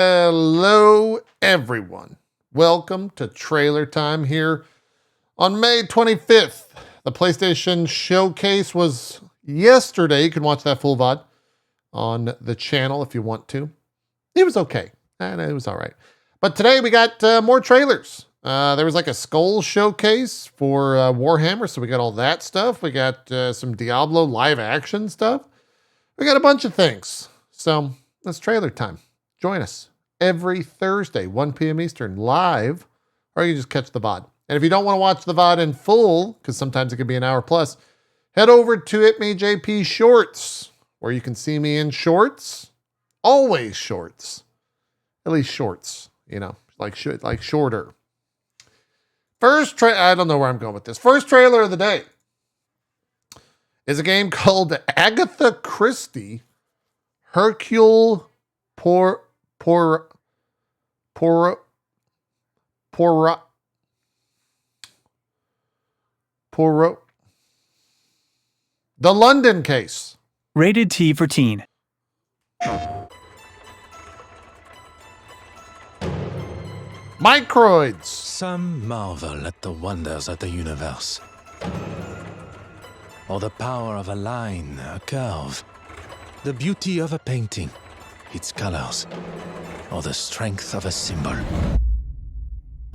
Hello, everyone. Welcome to Trailer Time here on May 25th. The PlayStation Showcase was yesterday. You can watch that full VOD on the channel if you want to. It was okay. And it was all right. But today we got more trailers. There was like a Skull showcase for Warhammer, so we got all that stuff. We got some Diablo live action stuff. We got a bunch of things. So that's Trailer Time. Join us every Thursday, 1 p.m. Eastern, live, or you just catch the VOD. And if you don't want to watch the VOD in full, because sometimes it can be an hour plus, head over to itmeJP Shorts, where you can see me in shorts. Always shorts. At least shorts, you know, like shorter. I don't know where I'm going with this. First trailer of the day is a game called Agatha Christie Hercule Poirot. The London Case. Rated T for teen. Microids. Some marvel at the wonders of the universe. Or the power of a line, a curve. The beauty of a painting, its colors. Or the strength of a symbol.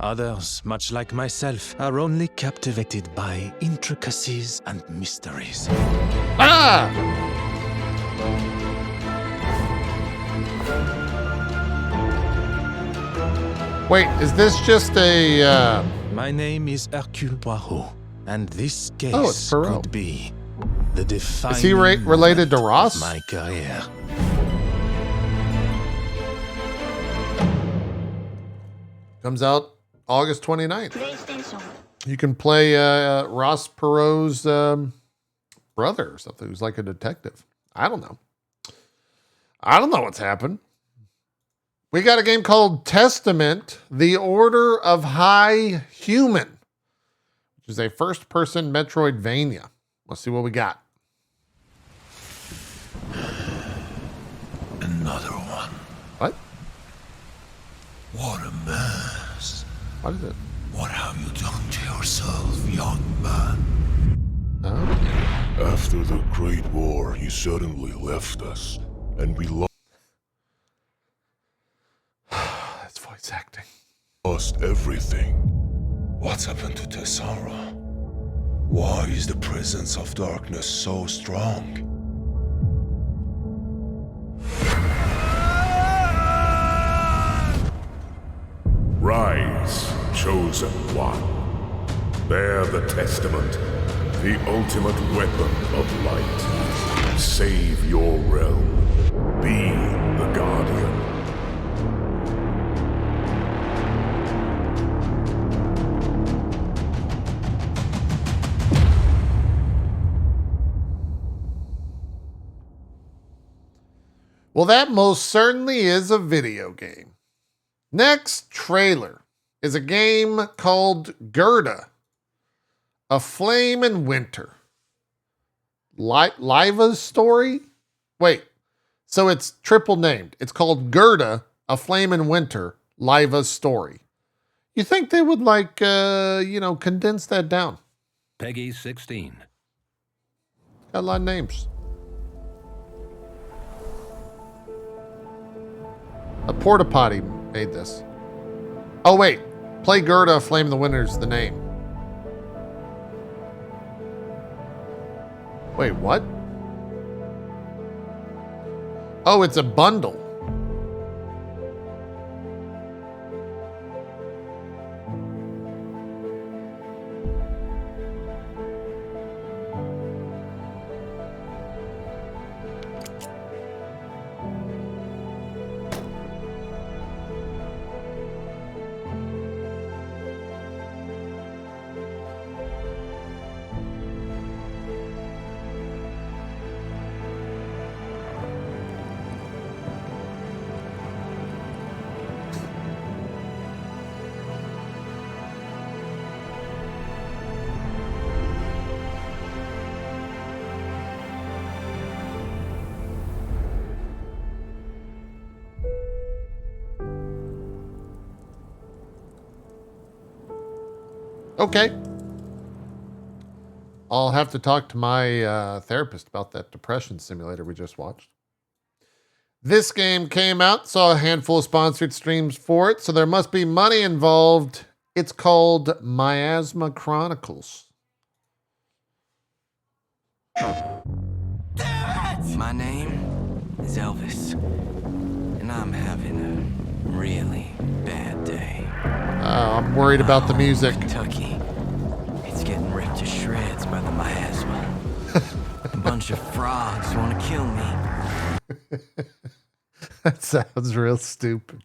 Others, much like myself, are only captivated by intricacies and mysteries. Ah! Wait, is this just a, My name is Hercule Poirot, and this case it's Poirot. could be the defining Is he related to moment Ross? of my career. Comes out August 29th. You can play Ross Perot's brother or something who's like a detective. I don't know. I don't know what's happened. We got a game called Testament, The Order of High Human, which is a first-person Metroidvania. Let's see what we got. Another one. What? What a mess. What is it? What have you done to yourself, young man? Oh. After the Great War, you suddenly left us, and we That's voice acting. lost everything. What's happened to Tessara? Why is the presence of darkness so strong? Rise, chosen one. Bear the testament, the ultimate weapon of light. Save your realm. Be the guardian. Well, that most certainly is a video game. Next trailer is a game called Gerda, A Flame in Winter. Liva's story? Wait, so it's triple named. It's called Gerda, A Flame in Winter, Liva's story. You think they would condense that down? Peggy 16. Got a lot of names. A porta potty made this. Oh wait, play Gerda, Flame in the Winter is the name. Wait, what? Oh, it's a bundle. Okay. I'll have to talk to my therapist about that depression simulator we just watched. This game came out, saw a handful of sponsored streams for it, so there must be money involved. It's called Miasma Chronicles. My name is Elvis, and I'm having a really bad day. I'm worried about the music. Kentucky, it's getting ripped to shreds by the miasma. A bunch of frogs want to kill me. That sounds real stupid.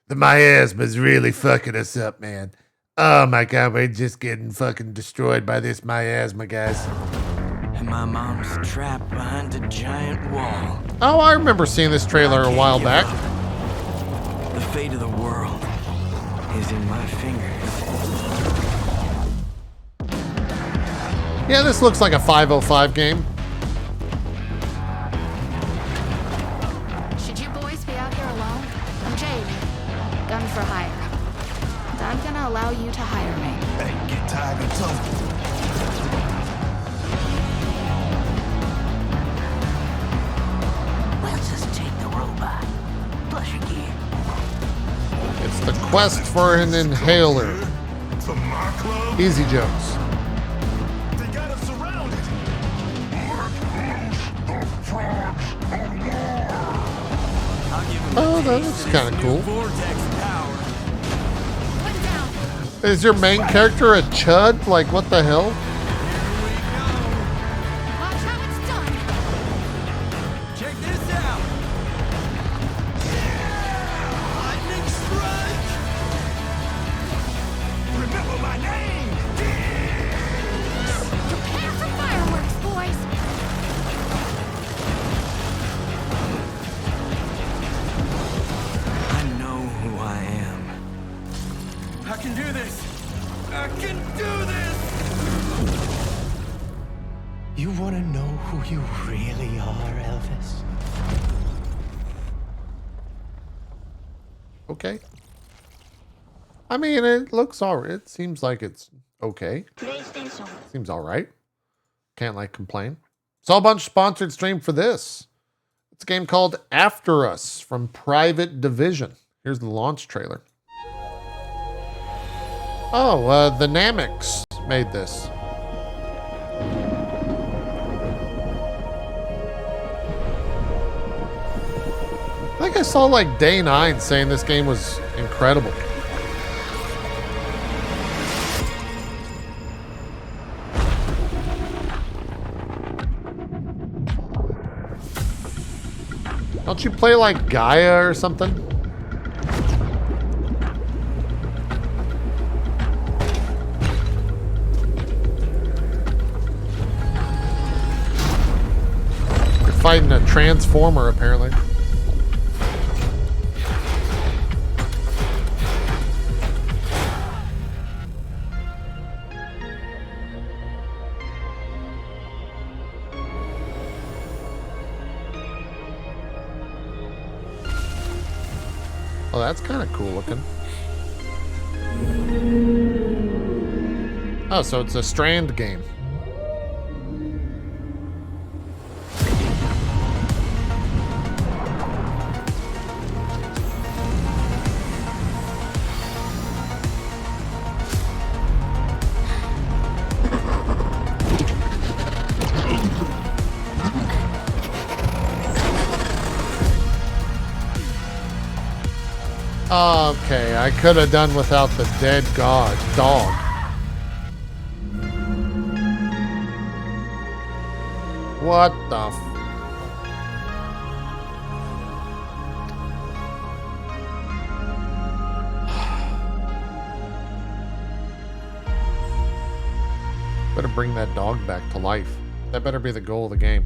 The miasma's really fucking us up, man. Oh my god, we're just getting fucking destroyed by this miasma, guys. And my mom's trapped behind a giant wall. Oh, I remember seeing this trailer a while back. The fate of the world is in my fingers. Yeah, this looks like a 505 game. Should you boys be out here alone? I'm Jade. Gun for hire. And I'm gonna allow you to hire me. Hey, get tired of talking. Let's just take the robot. Plus your gear. It's the quest for an inhaler. To my club? Easy jokes. They got us surrounded. Oh, that looks kind of cool. Vortex power. One down. Is your main character a chud? Like, what the hell? Watch how it's done. Check this out. Lightning strike. Remember my name. Prepare for fireworks, boys. I know who I am. I can do this. I can do this. You want to know who you really are, Elvis? Okay. I mean, it looks alright. It seems like it's okay. Seems alright. Can't like complain. Saw a bunch of sponsored stream for this. It's a game called After Us from Private Division. Here's the launch trailer. Oh, the Namics made this. I think I saw like Day 9 saying this game was incredible. Don't you play like Gaia or something? You're fighting a transformer, apparently. Oh, that's kind of cool looking. Oh, so it's a Strand game. Okay, I could have done without the dead dog. What the f... Better bring that dog back to life. That better be the goal of the game.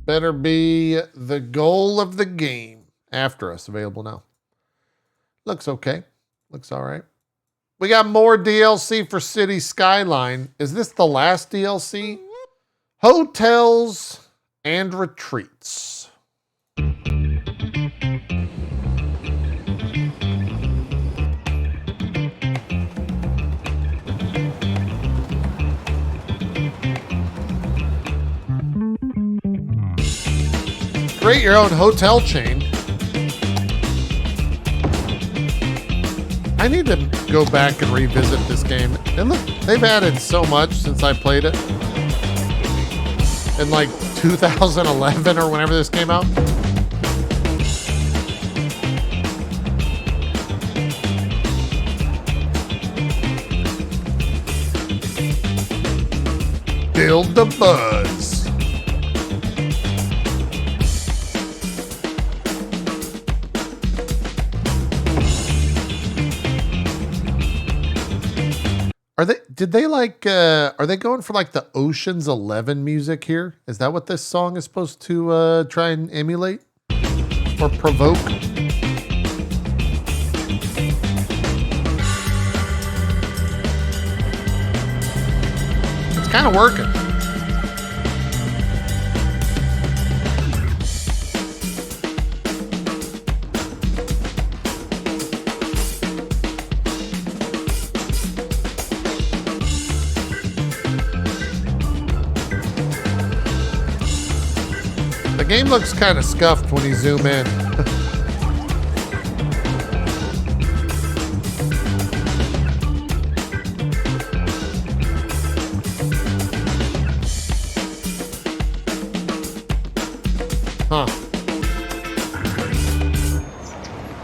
Better be the goal of the game. After Us, available now. Looks okay. Looks all right. We got more DLC for City Skyline. Is this the last DLC? Hotels and Retreats. Create your own hotel chain. I need to go back and revisit this game. And look, they've added so much since I played it. In like 2011 or whenever this came out. Build the buzz. Are they going for like the Ocean's 11 music here? Is that what this song is supposed to try and emulate or provoke? It's kind of working. The game looks kind of scuffed when you zoom in. Huh.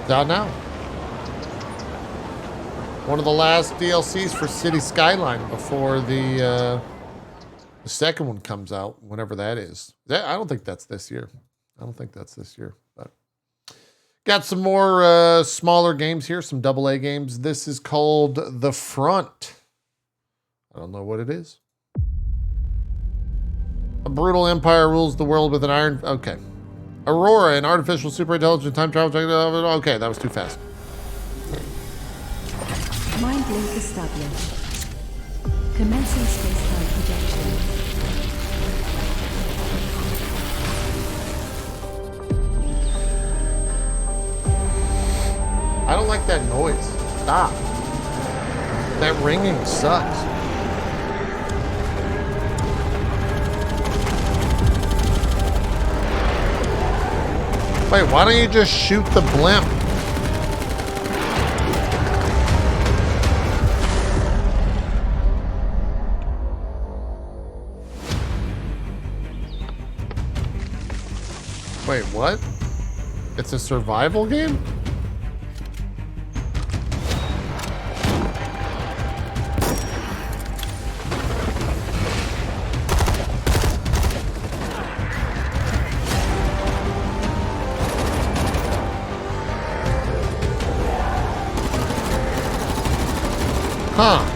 It's out now. One of the last DLCs for City Skyline before the second one comes out, whenever that is. I don't think that's this year. But got some more smaller games here, some AA games. This is called The Front. I don't know what it is. A brutal empire rules the world with an iron... Okay. Aurora, an artificial superintelligent time travel... Okay, that was too fast. Mind link established. Commencing space-time projection. I don't like that noise. Stop. That ringing sucks. Wait, why don't you just shoot the blimp? Wait, what? It's a survival game? Huh.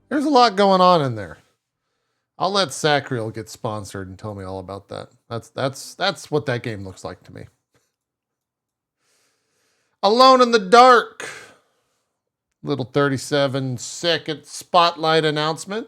There's a lot going on in there. I'll let Sacriel get sponsored and tell me all about that. That's what that game looks like to me. Alone in the Dark. Little 37-second spotlight announcement.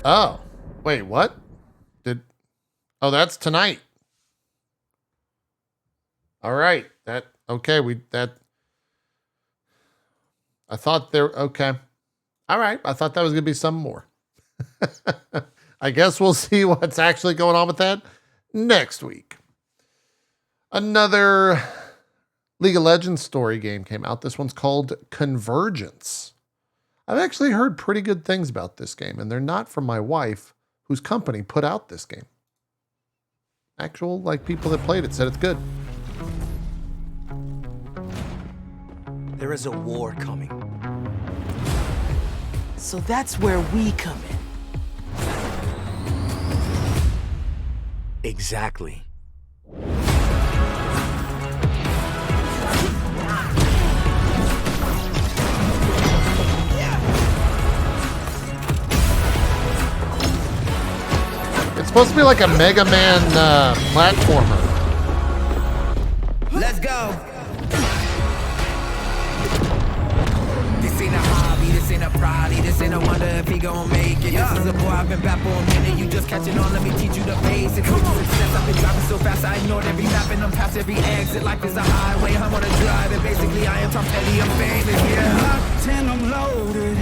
Oh, wait, what? Oh, that's tonight. All right. Okay. I thought okay. All right. I thought that was going to be some more. I guess we'll see what's actually going on with that next week. Another League of Legends story game came out. This one's called Convergence. I've actually heard pretty good things about this game, and they're not from my wife, whose company put out this game. Actual, people that played it said it's good. There is a war coming. So that's where we come in. Exactly. It's supposed to be like a Mega Man platformer. Let's go. This ain't a hobby, this ain't a prodigy, this ain't a wonder if he gon' make it. This is a boy, I've been back for a minute, you just catching on, let me teach you the basics. Success, I've been driving so fast, I ignored every map and I'm past every exit. Life is a highway, I wanna drive it. Basically, I am Tom Petty, I'm famous, yeah. Locked in, I'm loaded.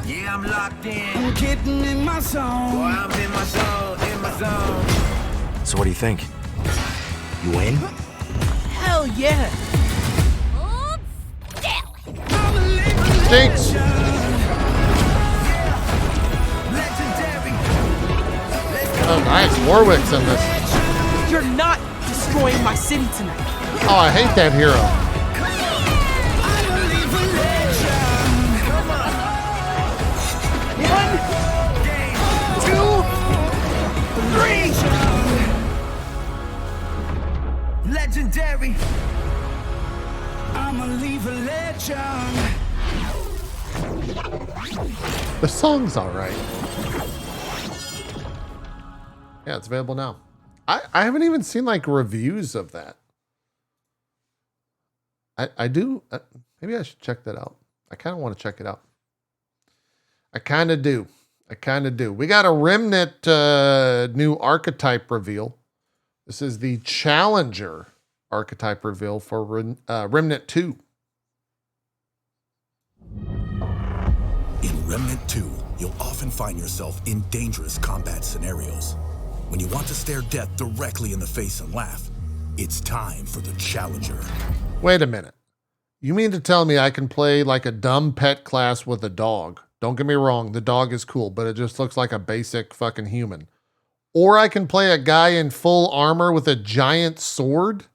Yeah, I'm locked in. I'm getting in my zone. Boy, I'm in my zone, in my zone. So what do you think? You win? Hell yeah. Jinx. Oh, nice. Warwick's in this. You're not destroying my city tonight. Oh, I hate that hero. Legendary. I'ma leave a legend. The song's all right. Yeah, it's available now. I haven't even seen reviews of that. I do. Maybe I should check that out. I kind of want to check it out. I kind of do. We got a Remnant new archetype reveal. This is the Challenger archetype reveal for Remnant 2. In Remnant 2, you'll often find yourself in dangerous combat scenarios. When you want to stare death directly in the face and laugh, it's time for the Challenger. Wait a minute. You mean to tell me I can play like a dumb pet class with a dog? Don't get me wrong, the dog is cool, but it just looks like a basic fucking human. Or I can play a guy in full armor with a giant sword?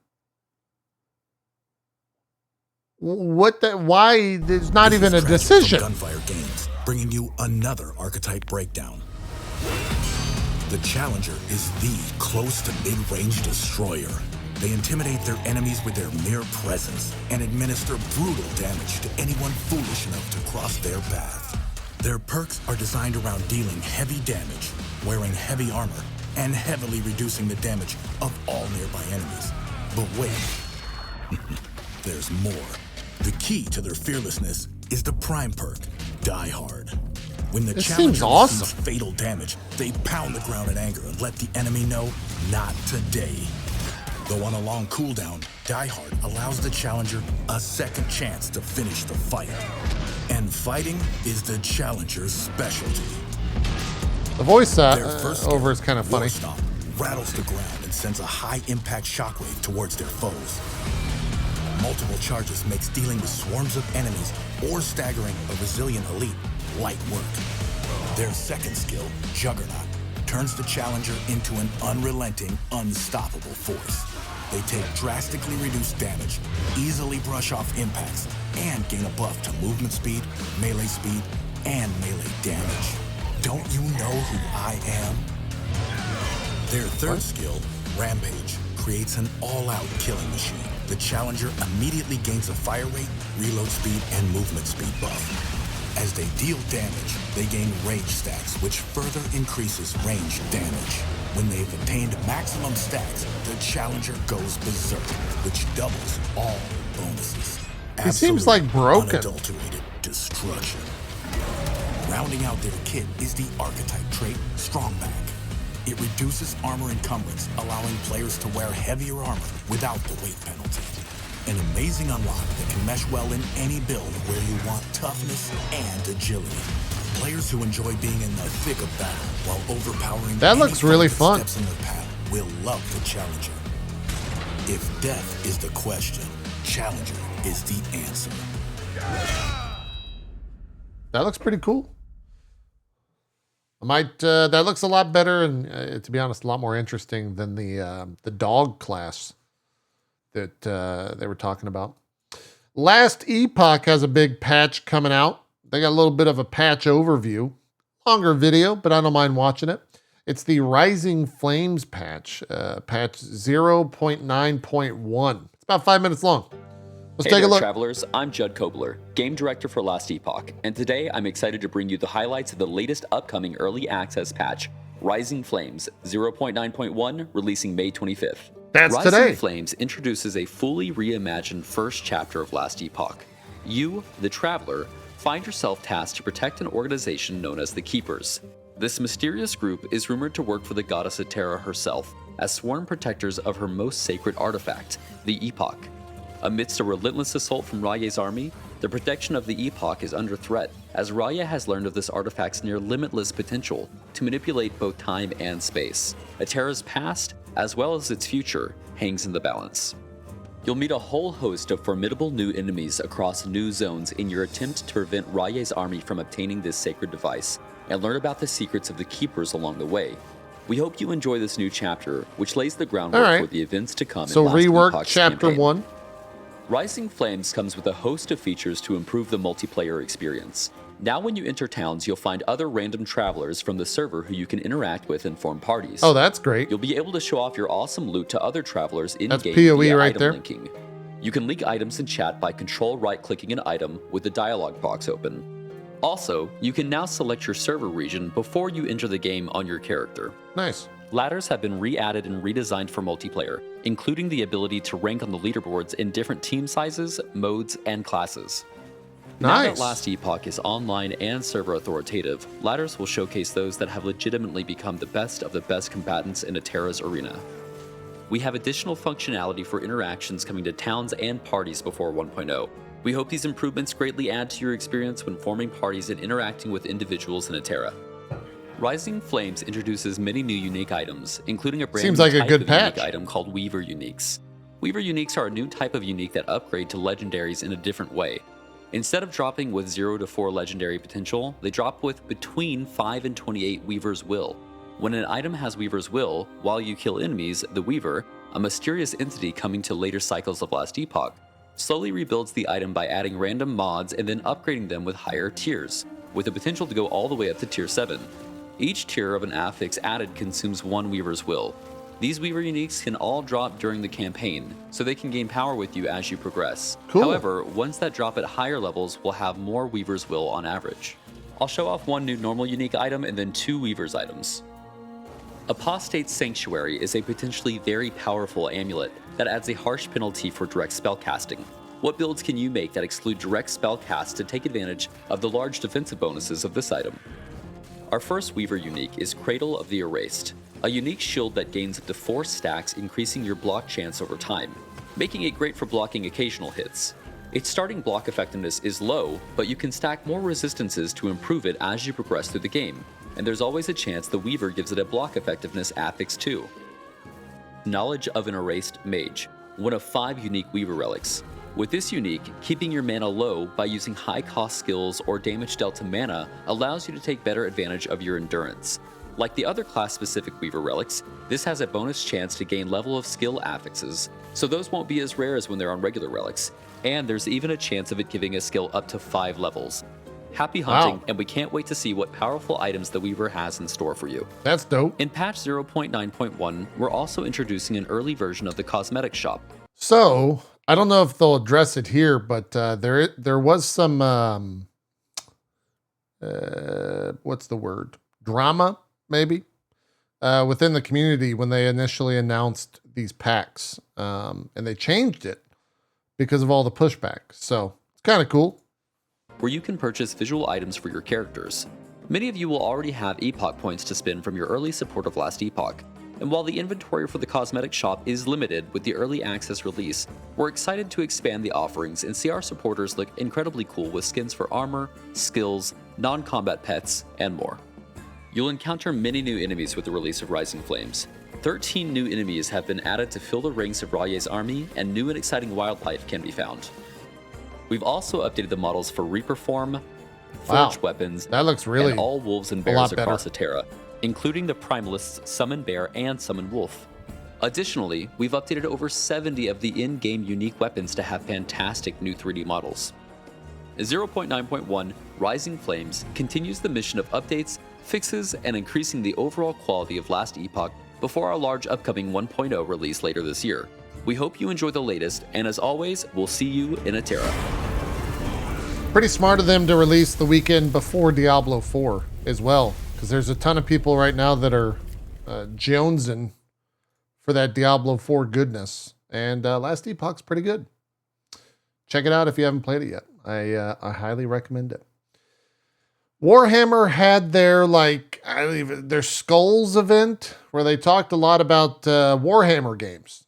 Why? There's not even a decision. Gunfire Games, bringing you another archetype breakdown. The Challenger is the close to mid-range destroyer. They intimidate their enemies with their mere presence and administer brutal damage to anyone foolish enough to cross their path. Their perks are designed around dealing heavy damage, wearing heavy armor, and heavily reducing the damage of all nearby enemies. But wait, there's more. The key to their fearlessness is the prime perk, Die Hard. When the Challenger receives fatal damage, they pound the ground in anger and let the enemy know, not today. Though on a long cooldown, Die Hard allows the Challenger a second chance to finish the fight. And fighting is the Challenger's specialty. The voice over is kind of funny. Stomp rattles the ground and sends a high-impact shockwave towards their foes. Multiple charges makes dealing with swarms of enemies or staggering a resilient elite light work. Their second skill, Juggernaut, turns the Challenger into an unrelenting, unstoppable force. They take drastically reduced damage, easily brush off impacts, and gain a buff to movement speed, melee speed, and melee damage. Don't you know who I am? Their third skill, Rampage, creates an all-out killing machine. The Challenger immediately gains a fire rate, reload speed, and movement speed buff. As they deal damage, they gain rage stacks, which further increases range damage. When they've attained maximum stacks, the Challenger goes berserk, which doubles all bonuses. He seems like broken. Unadulterated destruction. Rounding out their kit is the archetype trait, Strongback. It reduces armor encumbrance, allowing players to wear heavier armor without the weight penalty. An amazing unlock that can mesh well in any build where you want toughness and agility. Players who enjoy being in the thick of battle while overpowering that looks really fun. steps in their path will love the Challenger. If death is the question, Challenger is the answer. That looks pretty cool. I might. That looks a lot better, and to be honest, a lot more interesting than the dog class that they were talking about. Last Epoch has a big patch coming out. They got a little bit of a patch overview, longer video, but I don't mind watching it. It's the Rising Flames patch, patch 0.9.1. It's about 5 minutes long. Let's take a look. Travelers, I'm Judd Kobler, Game Director for Last Epoch, and today I'm excited to bring you the highlights of the latest upcoming early access patch, Rising Flames 0.9.1, releasing May 25th. That's Rising today. Flames introduces a fully reimagined first chapter of Last Epoch. You, the Traveler, find yourself tasked to protect an organization known as the Keepers. This mysterious group is rumored to work for the goddess Atera herself, as sworn protectors of her most sacred artifact, the Epoch. Amidst a relentless assault from Raye's army, the protection of the Epoch is under threat, as Raye has learned of this artifact's near limitless potential to manipulate both time and space. Atera's past, as well as its future, hangs in the balance. You'll meet a whole host of formidable new enemies across new zones in your attempt to prevent Raye's army from obtaining this sacred device, and learn about the secrets of the Keepers along the way. We hope you enjoy this new chapter, which lays the groundwork for the events to come. So in Last rework Epoch's chapter campaign. 1. Rising Flames comes with a host of features to improve the multiplayer experience. Now when you enter towns, you'll find other random travelers from the server who you can interact with and form parties. Oh, that's great. You'll be able to show off your awesome loot to other travelers in-game That's PoE via right item there. linking. You can link items in chat by control right-clicking an item with the dialog box open. Also, you can now select your server region before you enter the game on your character. Nice. Ladders have been re-added and redesigned for multiplayer, including the ability to rank on the leaderboards in different team sizes, modes, and classes. Now Nice. that Last Epoch is online and server authoritative, ladders will showcase those that have legitimately become the best of the best combatants in Atera's arena. We have additional functionality for interactions coming to towns and parties before 1.0. We hope these improvements greatly add to your experience when forming parties and interacting with individuals in Atera. Rising Flames introduces many new unique items, including a brand Seems new like a type good of patch. unique item called Weaver Uniques. Weaver Uniques are a new type of unique that upgrade to legendaries in a different way. Instead of dropping with 0 to 4 legendary potential, they drop with between 5 and 28 Weaver's Will. When an item has Weaver's Will, while you kill enemies, the Weaver, a mysterious entity coming to later cycles of Last Epoch, slowly rebuilds the item by adding random mods and then upgrading them with higher tiers, with the potential to go all the way up to tier 7. Each tier of an affix added consumes 1 Weaver's Will. These Weaver Uniques can all drop during the campaign, so they can gain power with you as you progress. Cool. However, ones that drop at higher levels will have more Weaver's Will on average. I'll show off 1 new normal unique item and then 2 Weaver's items. Apostate's Sanctuary is a potentially very powerful amulet that adds a harsh penalty for direct spell casting. What builds can you make that exclude direct spell cast to take advantage of the large defensive bonuses of this item? Our first Weaver unique is Cradle of the Erased, a unique shield that gains up to 4 stacks, increasing your block chance over time, making it great for blocking occasional hits. Its starting block effectiveness is low, but you can stack more resistances to improve it as you progress through the game, and there's always a chance the Weaver gives it a block effectiveness affix too. Knowledge of an Erased Mage, one of 5 unique Weaver relics. With this unique, keeping your mana low by using high-cost skills or damage dealt to mana allows you to take better advantage of your endurance. Like the other class-specific Weaver relics, this has a bonus chance to gain level of skill affixes, so those won't be as rare as when they're on regular relics, and there's even a chance of it giving a skill up to 5 levels. Happy hunting, Wow. and we can't wait to see what powerful items the Weaver has in store for you. That's dope. In patch 0.9.1, we're also introducing an early version of the cosmetic shop. So I don't know if they'll address it here, but there was some what's the word? Drama, maybe, within the community when they initially announced these packs, and they changed it because of all the pushback. So it's kind of cool. Where you can purchase visual items for your characters. Many of you will already have Epoch points to spend from your early support of Last Epoch, and while the inventory for the cosmetic shop is limited with the early access release, we're excited to expand the offerings and see our supporters look incredibly cool with skins for armor, skills, non-combat pets, and more. You'll encounter many new enemies with the release of Rising Flames. 13 new enemies have been added to fill the ranks of Rayye's army, and new and exciting wildlife can be found. We've also updated the models for Reaper form, forged weapons, that looks really and all wolves and a lot bears across better. Terra, including the Primalists Summon Bear and Summon Wolf. Additionally, we've updated over 70 of the in-game unique weapons to have fantastic new 3D models. 0.9.1 Rising Flames continues the mission of updates, fixes, and increasing the overall quality of Last Epoch before our large upcoming 1.0 release later this year. We hope you enjoy the latest, and as always, we'll see you in a Terra. Pretty smart of them to release the weekend before Diablo 4 as well, because there's a ton of people right now that are jonesing for that Diablo 4 goodness, and Last Epoch's pretty good. Check it out if you haven't played it yet. I highly recommend it. Warhammer had their their Skulls event where they talked a lot about Warhammer games.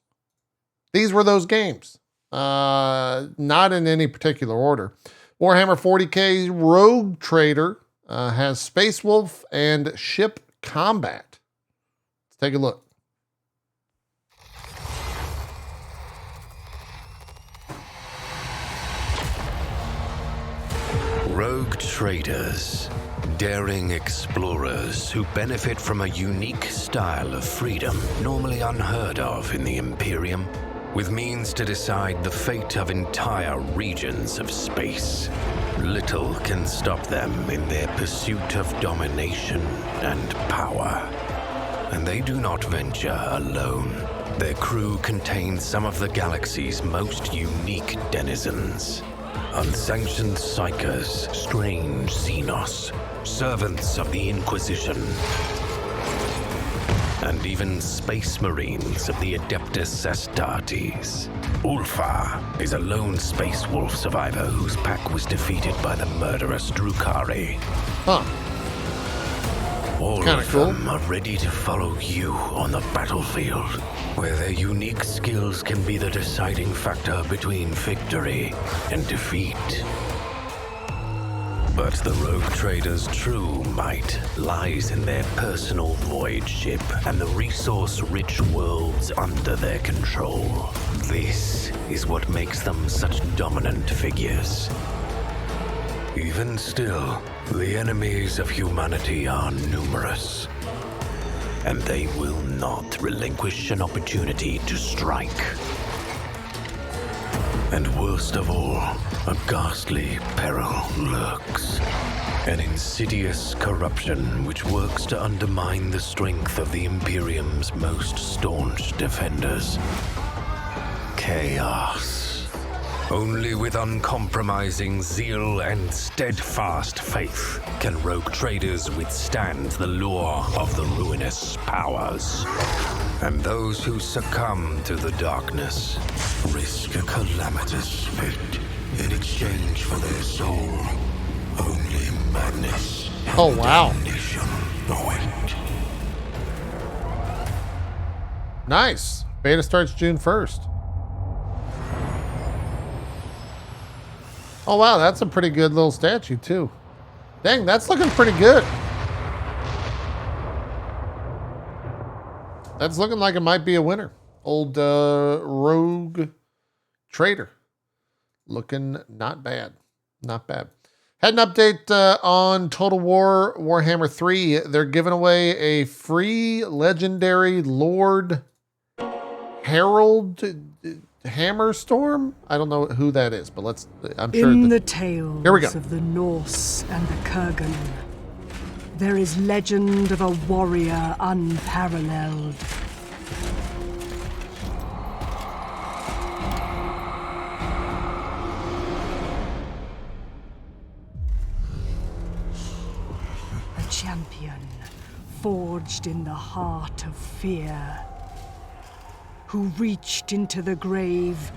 These were those games, not in any particular order. Warhammer 40k Rogue Trader has Space Wolf and Ship Combat. Let's take a look. Rogue traders, daring explorers who benefit from a unique style of freedom normally unheard of in the Imperium, with means to decide the fate of entire regions of space. Little can stop them in their pursuit of domination and power. And they do not venture alone. Their crew contains some of the galaxy's most unique denizens. Unsanctioned psychers, strange Xenos, servants of the Inquisition, and even space marines of the Adeptus Astartes. Ulfa is a lone space wolf survivor whose pack was defeated by the murderous Drukari. All of them are ready to follow you on the battlefield, where their unique skills can be the deciding factor between victory and defeat. But the Rogue Trader's true might lies in their personal void ship and the resource-rich worlds under their control. This is what makes them such dominant figures. Even still, the enemies of humanity are numerous, and they will not relinquish an opportunity to strike. And worst of all, a ghastly peril lurks. An insidious corruption which works to undermine the strength of the Imperium's most staunch defenders. Chaos. Only with uncompromising zeal and steadfast faith can rogue traders withstand the lure of the ruinous powers. And those who succumb to the darkness risk a calamitous fate in exchange for their soul. Only madness. Oh, wow. Nice. Beta starts June 1st. Oh, wow. That's a pretty good little statue, too. Dang, that's looking pretty good. That's looking like it might be a winner. Old Rogue Trader. Looking not bad. Not bad. Had an update on Total War Warhammer 3. They're giving away a free legendary Lord Harold Hammerstorm. I don't know who that is, but I'm sure. In the tales here we go. Of the Norse and the Kurgan, there is legend of a warrior unparalleled. A champion forged in the heart of fear, who reached into the grave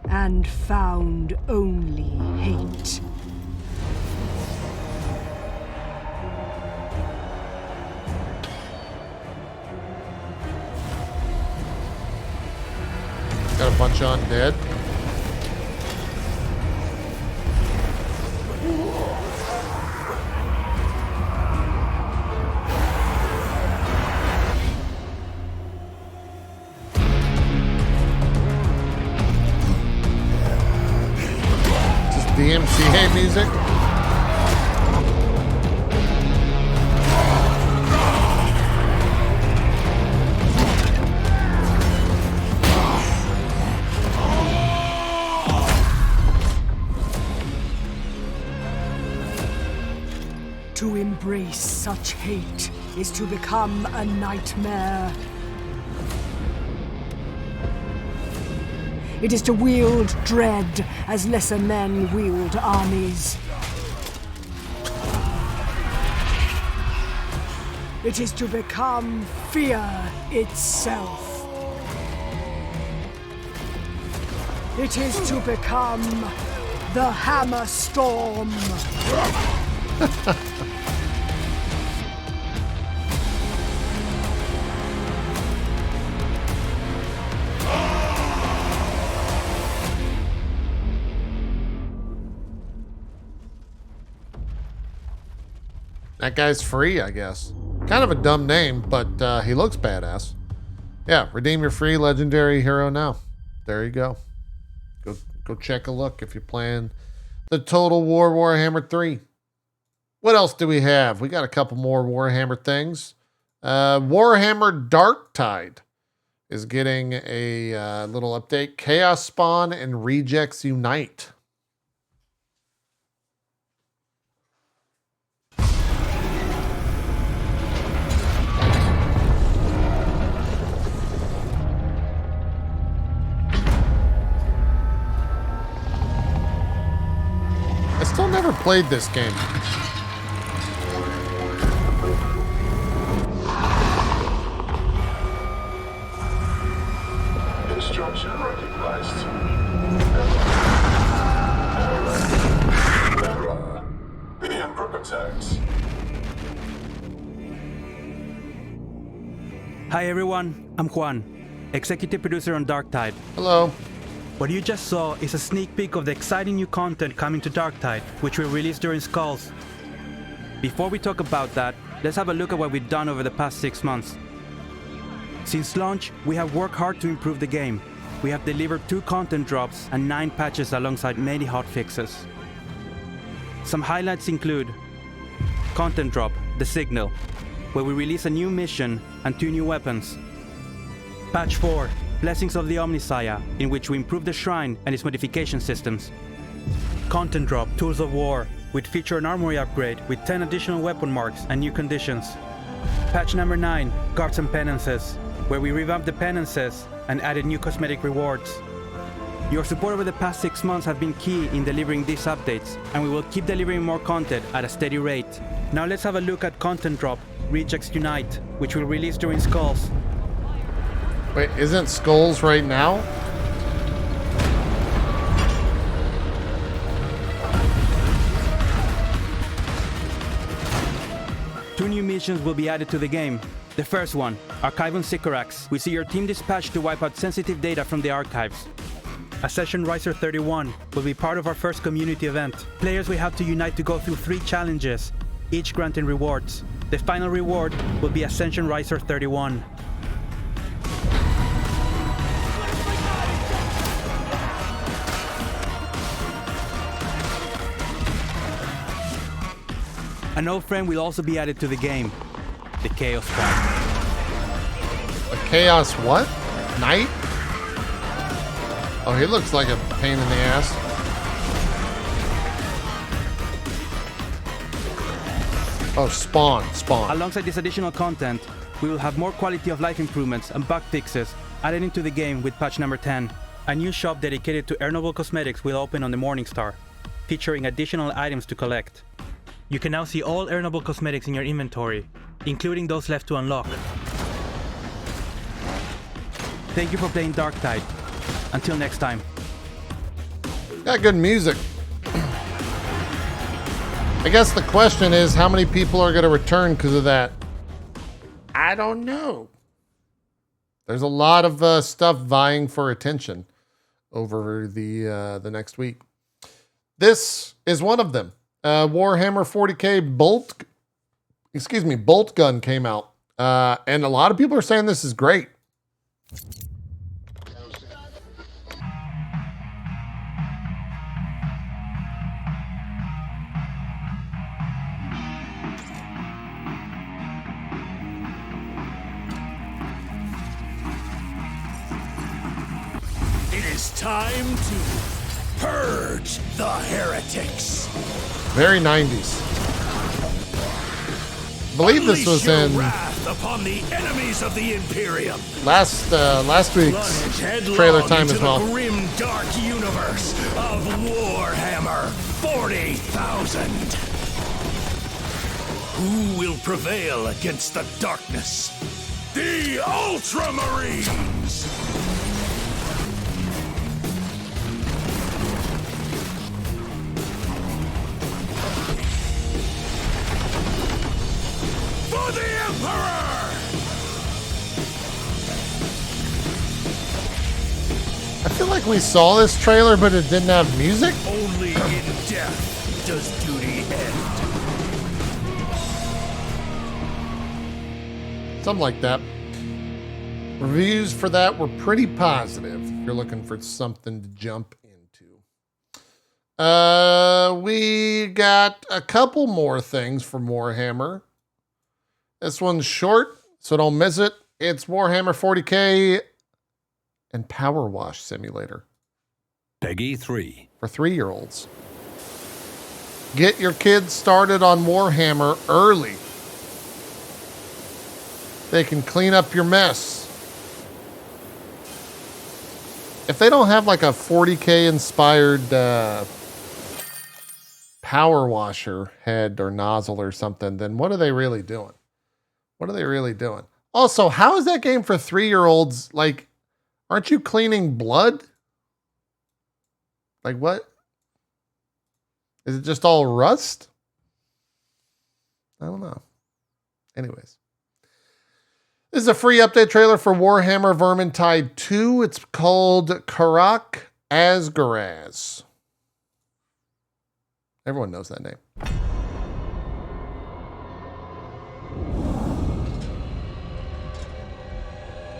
and found only hate. Got a bunch of undead. Just DMCA music. To embrace such hate is to become a nightmare. It is to wield dread as lesser men wield armies. It is to become fear itself. It is to become the Hammer Storm. That guy's free, I guess. Kind of a dumb name, but he looks badass. Yeah, redeem your free legendary hero now. There you go. Go check a look if you're playing the Total War Warhammer 3. What else do we have? We got a couple more Warhammer things. Warhammer Darktide is getting a little update. Chaos Spawn and Rejects Unite. I still never played this game. Instruction recognized. Error. The Emperor protects. Hi everyone, I'm Juan, executive producer on Darktide. Hello. What you just saw is a sneak peek of the exciting new content coming to Darktide, which will release during Skulls. Before we talk about that, let's have a look at what we've done over the past 6 months. Since launch, we have worked hard to improve the game. We have delivered 2 content drops and 9 patches alongside many hotfixes. Some highlights include Content Drop, The Signal, where we release a new mission and 2 new weapons. Patch 4, Blessings of the Omnissiah, in which we improve the shrine and its modification systems. Content Drop, Tools of War, which feature an armory upgrade with 10 additional weapon marks and new conditions. Patch number 9, Guards and Penances, where we revamped the penances and added new cosmetic rewards. Your support over the past 6 months have been key in delivering these updates, and we will keep delivering more content at a steady rate. Now let's have a look at Content Drop, Rejects Unite, which will release during Skulls. Wait, isn't Skulls right now? Two new missions will be added to the game. The first one, Archive on Sycorax. We see your team dispatched to wipe out sensitive data from the archives. Ascension Riser 31 will be part of our first community event. Players will have to unite to go through 3 challenges, each granting rewards. The final reward will be Ascension Riser 31. An old friend will also be added to the game, the Chaos Pack. A Chaos what? Knight? Oh, he looks like a pain in the ass. Oh, Spawn. Alongside this additional content, we will have more quality of life improvements and bug fixes added into the game with patch number 10. A new shop dedicated to earnable cosmetics will open on the Morningstar, featuring additional items to collect. You can now see all earnable cosmetics in your inventory, including those left to unlock. Thank you for playing Darktide. Until next time. Got good music. I guess the question is, how many people are going to return because of that? I don't know. There's a lot of stuff vying for attention. over the next week. This is one of them. Warhammer 40K Bolt Gun came out. And a lot of people are saying this is great. It is time to purge the heretics. Very 90s. I believe this was in wrath upon the enemies of the Imperium. last week's trailer time as well. The grim dark universe of Warhammer 40,000. Who will prevail against the darkness? The Ultramarines! For the Emperor! I feel like we saw this trailer, but it didn't have music. Only in death does duty end. Something like that. Reviews for that were pretty positive if you're looking for something to jump into. We got a couple more things from Warhammer. This one's short, so don't miss it. It's Warhammer 40K and Power Wash Simulator. Peggy 3. For 3-year-olds. Get your kids started on Warhammer early. They can clean up your mess. If they don't have like a 40K inspired power washer head or nozzle or something, then what are they really doing? What are they really doing? Also, how is that game for 3-year-olds? Like, aren't you cleaning blood? Like what? Is it just all rust? I don't know. Anyways. This is a free update trailer for Warhammer Vermintide 2. It's called Karak Asgaraz. Everyone knows that name.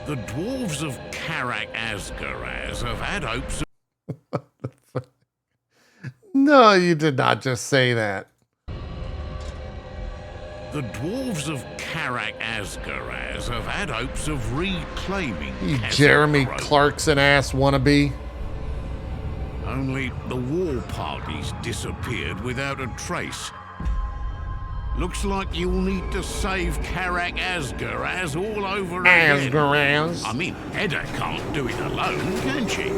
The dwarves of Karak Asgaraz have had hopes of... No, you did not just say that. The dwarves of Karak Asgaraz have had hopes of reclaiming You Kazakhstan. Jeremy Clarkson ass wannabe. Only the war parties disappeared without a trace. Looks like you'll need to save Karak Asgaraz all over again. Asgaraz. I mean, Hedda can't do it alone, can she?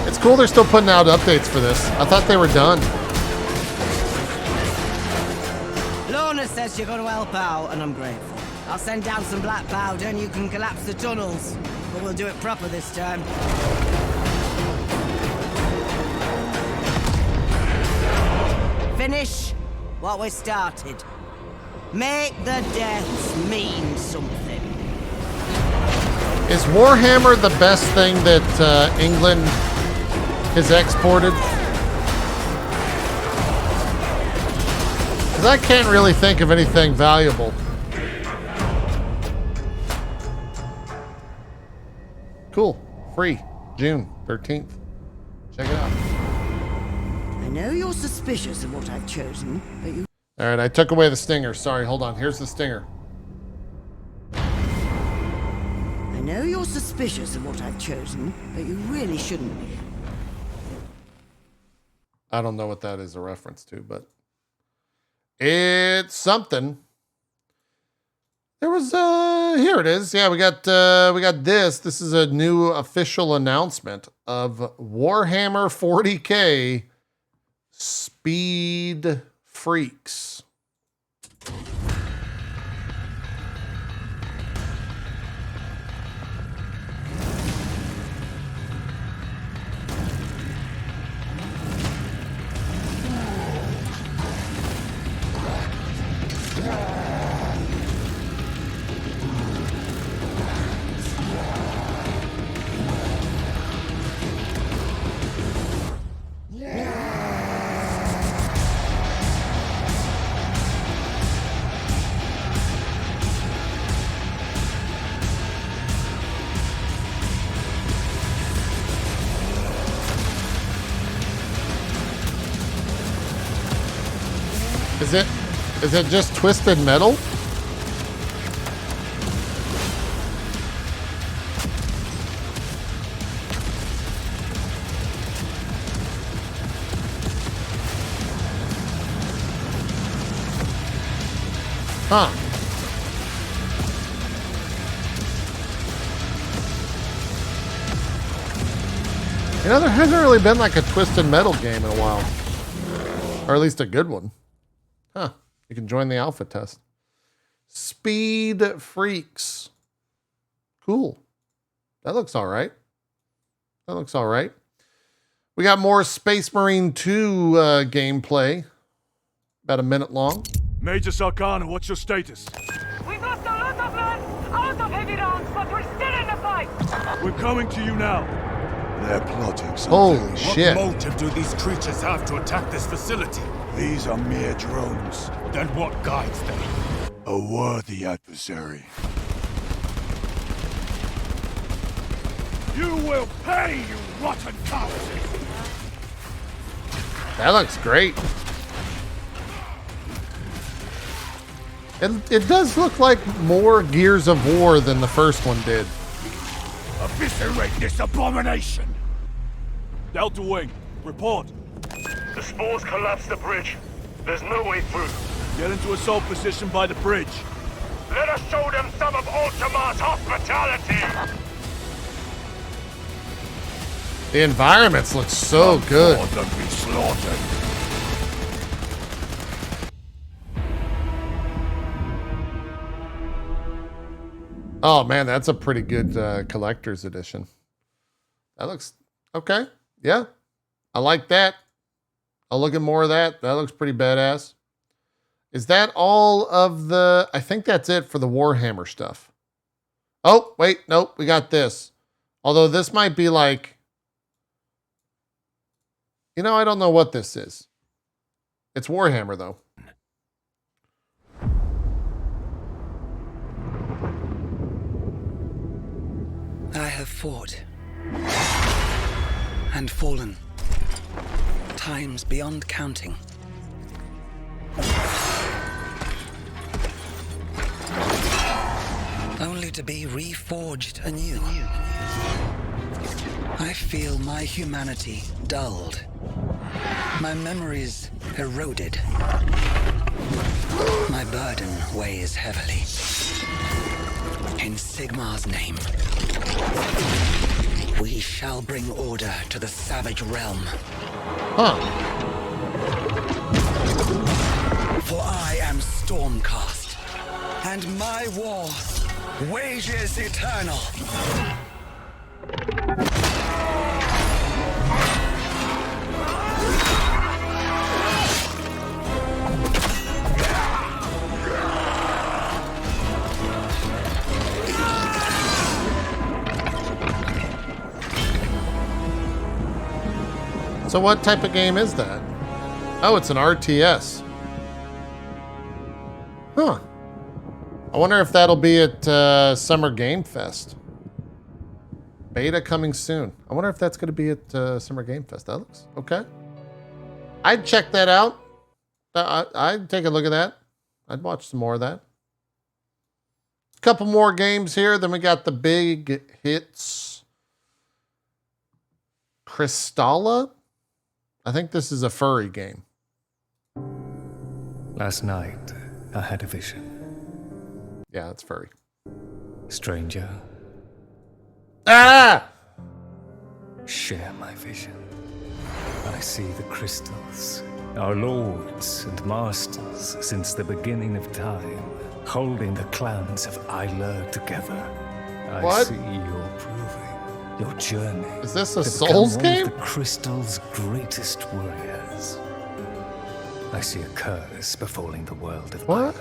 It's cool they're still putting out updates for this. I thought they were done. Lorna says you're going to help out, and I'm grateful. I'll send down some black powder and you can collapse the tunnels. But we'll do it proper this time. Finish what we started. Make the deaths mean something. Is Warhammer the best thing that England has exported? Because I can't really think of anything valuable. Cool. Free. June 13th. Check it out. I know you're suspicious of what I've chosen, but you... All right, I took away the stinger. Sorry, hold on. Here's the stinger. I know you're suspicious of what I've chosen, but you really shouldn't be. I don't know what that is a reference to, but it's something. There was here it is. Yeah, we got this. This is a new official announcement of Warhammer 40K Speed Freaks. Is it just twisted metal? Huh. You know, there hasn't really been like a Twisted Metal game in a while. Or at least a good one. Huh. You can join the alpha test. Speed Freaks. Cool. That looks all right. That looks all right. We got more Space Marine 2 gameplay. About a minute long. Major Sarkana, what's your status? We've lost a lot of land out of heavy rounds, but we're still in the fight. We're coming to you now. They're plotting something. Holy shit. What motive do these creatures have to attack this facility? These are mere drones. Then what guides them? A worthy adversary. You will pay, you rotten cowards! That looks great. It does look like more Gears of War than the first one did. Eviscerate this abomination! Delta Wing, report. The spores collapsed the bridge. There's no way through. Get into assault position by the bridge. Let us show them some of Ultima's hospitality! The environments look so good. More than be slaughtered. Oh man, that's a pretty good collector's edition. That looks okay. Yeah, I like that. I'll look at more of that. That looks pretty badass. Is that all of the... I think that's it for the Warhammer stuff. Oh, wait, nope, we got this. Although this might be like... You know, I don't know what this is. It's Warhammer, though. I have fought and fallen times beyond counting. Only to be reforged anew. I feel my humanity dulled, my memories eroded. My burden weighs heavily. In Sigmar's name, we shall bring order to the savage realm. For I am Stormcast, and my war wages eternal. So what type of game is that? Oh, it's an RTS. Huh. I wonder if that'll be at Summer Game Fest. Beta coming soon. I wonder if that's going to be at Summer Game Fest. That looks okay. I'd check that out. I'd take a look at that. I'd watch some more of that. A couple more games here. Then we got the big hits. Crystalla? I think this is a furry game. Last night, I had a vision. Yeah, it's furry. Stranger. Ah! Share my vision. I see the crystals, our lords and masters since the beginning of time, holding the clans of Isla together. I What? see your proving, your journey. Is this a to Souls become one game? of the crystal's greatest warriors. I see a curse befalling the world of Isla,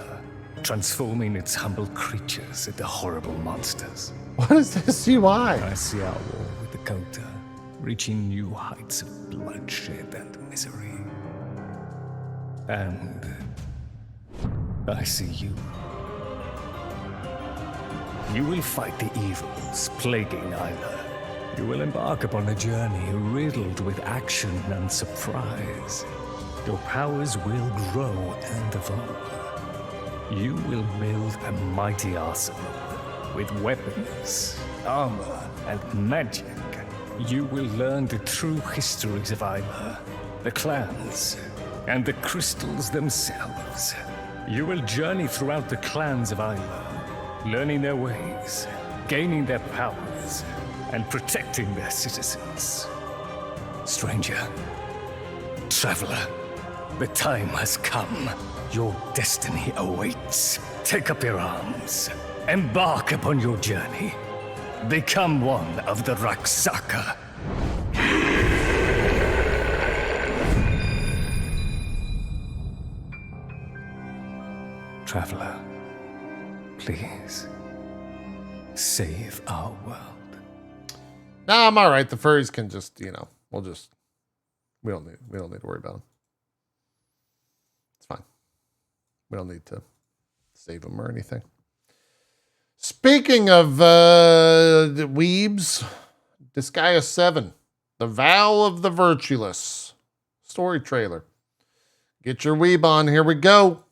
transforming its humble creatures into horrible monsters. What is this UI? I see our war with the Kota, reaching new heights of bloodshed and misery. And I see you. You will fight the evils plaguing Isla. You will embark upon a journey riddled with action and surprise. your powers will grow and evolve. You will build a mighty arsenal with weapons, armor, and magic. You will learn the true histories of Isla, the clans, and the crystals themselves. You will journey throughout the clans of Isla, learning their ways, gaining their powers, and protecting their citizens. Stranger, traveler, the time has come. Your destiny awaits. Take up your arms. Embark upon your journey. Become one of the Raksaka. Traveler, please save our world. Nah, I'm all right. The furries can just, we don't need to worry about them. It's fine. We don't need to save them or anything. Speaking of the weebs, Disgaea 7, The Vow of the Virtueless story trailer. Get your weeb on. Here we go.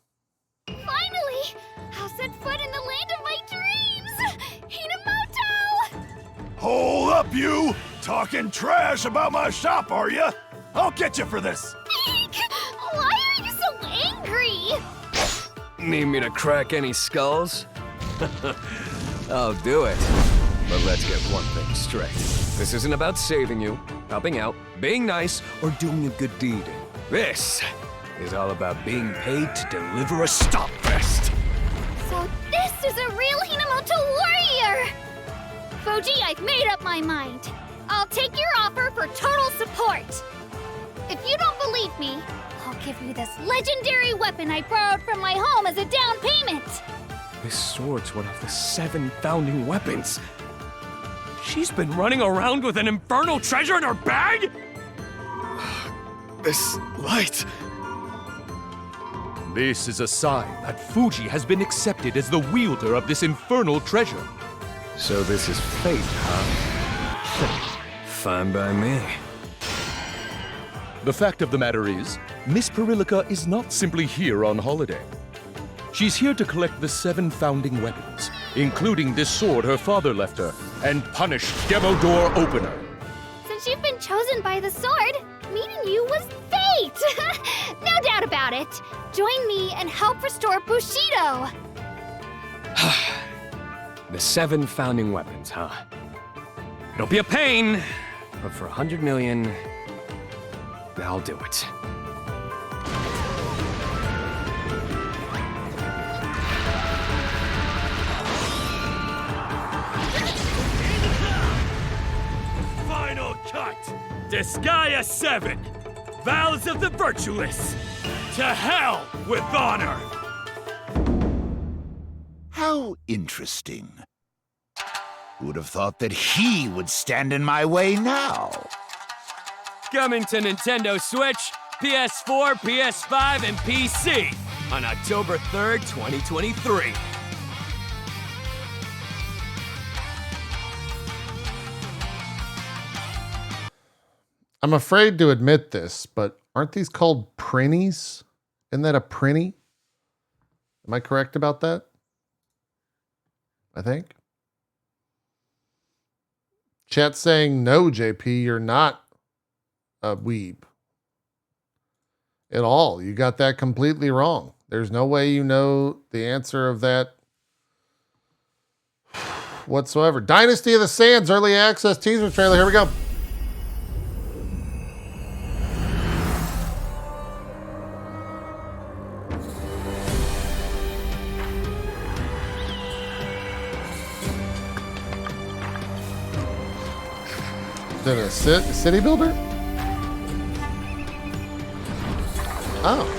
Finally! I'll set foot in the land of my dreams! Hinamoto! Hold up, you! Talking trash about my shop, are you? I'll get you for this! Eek! Why are you so angry? Need me to crack any skulls? I'll do it. But let's get one thing straight. This isn't about saving you, helping out, being nice, or doing a good deed. This is all about being paid to deliver a stop fest. So this is a real Hinamoto warrior! Fuji, I've made up my mind. I'll take your offer for total support. If you don't believe me, I'll give you this legendary weapon I borrowed from my home as a down payment. This sword's one of the 7 founding weapons. She's been running around with an infernal treasure in her bag? This light. This is a sign that Fuji has been accepted as the wielder of this infernal treasure. So this is fate, huh? Fine by me. The fact of the matter is, Miss Perillica is not simply here on holiday. She's here to collect the 7 founding weapons, including this sword her father left her, and punish Demodor Opener. Since you've been chosen by the sword, meeting you was fate! No doubt about it. Join me and help restore Bushido. The 7 founding weapons, huh? It'll be a pain, but for 100 million, I'll do it. Final cut! Disgaea 7! Vows of the Virtueless! To hell with honor! How interesting. Who would have thought that he would stand in my way now? Coming to Nintendo Switch, PS4, PS5, and PC on October 3rd, 2023. I'm afraid to admit this, but aren't these called prinnies? Isn't that a prinny? Am I correct about that? I think. Chat saying no, JP, you're not a weeb at all. You got that completely wrong. There's no way you know the answer of that whatsoever. Dynasty of the Sands early access teaser trailer. Here we go. Is it a city builder? Oh.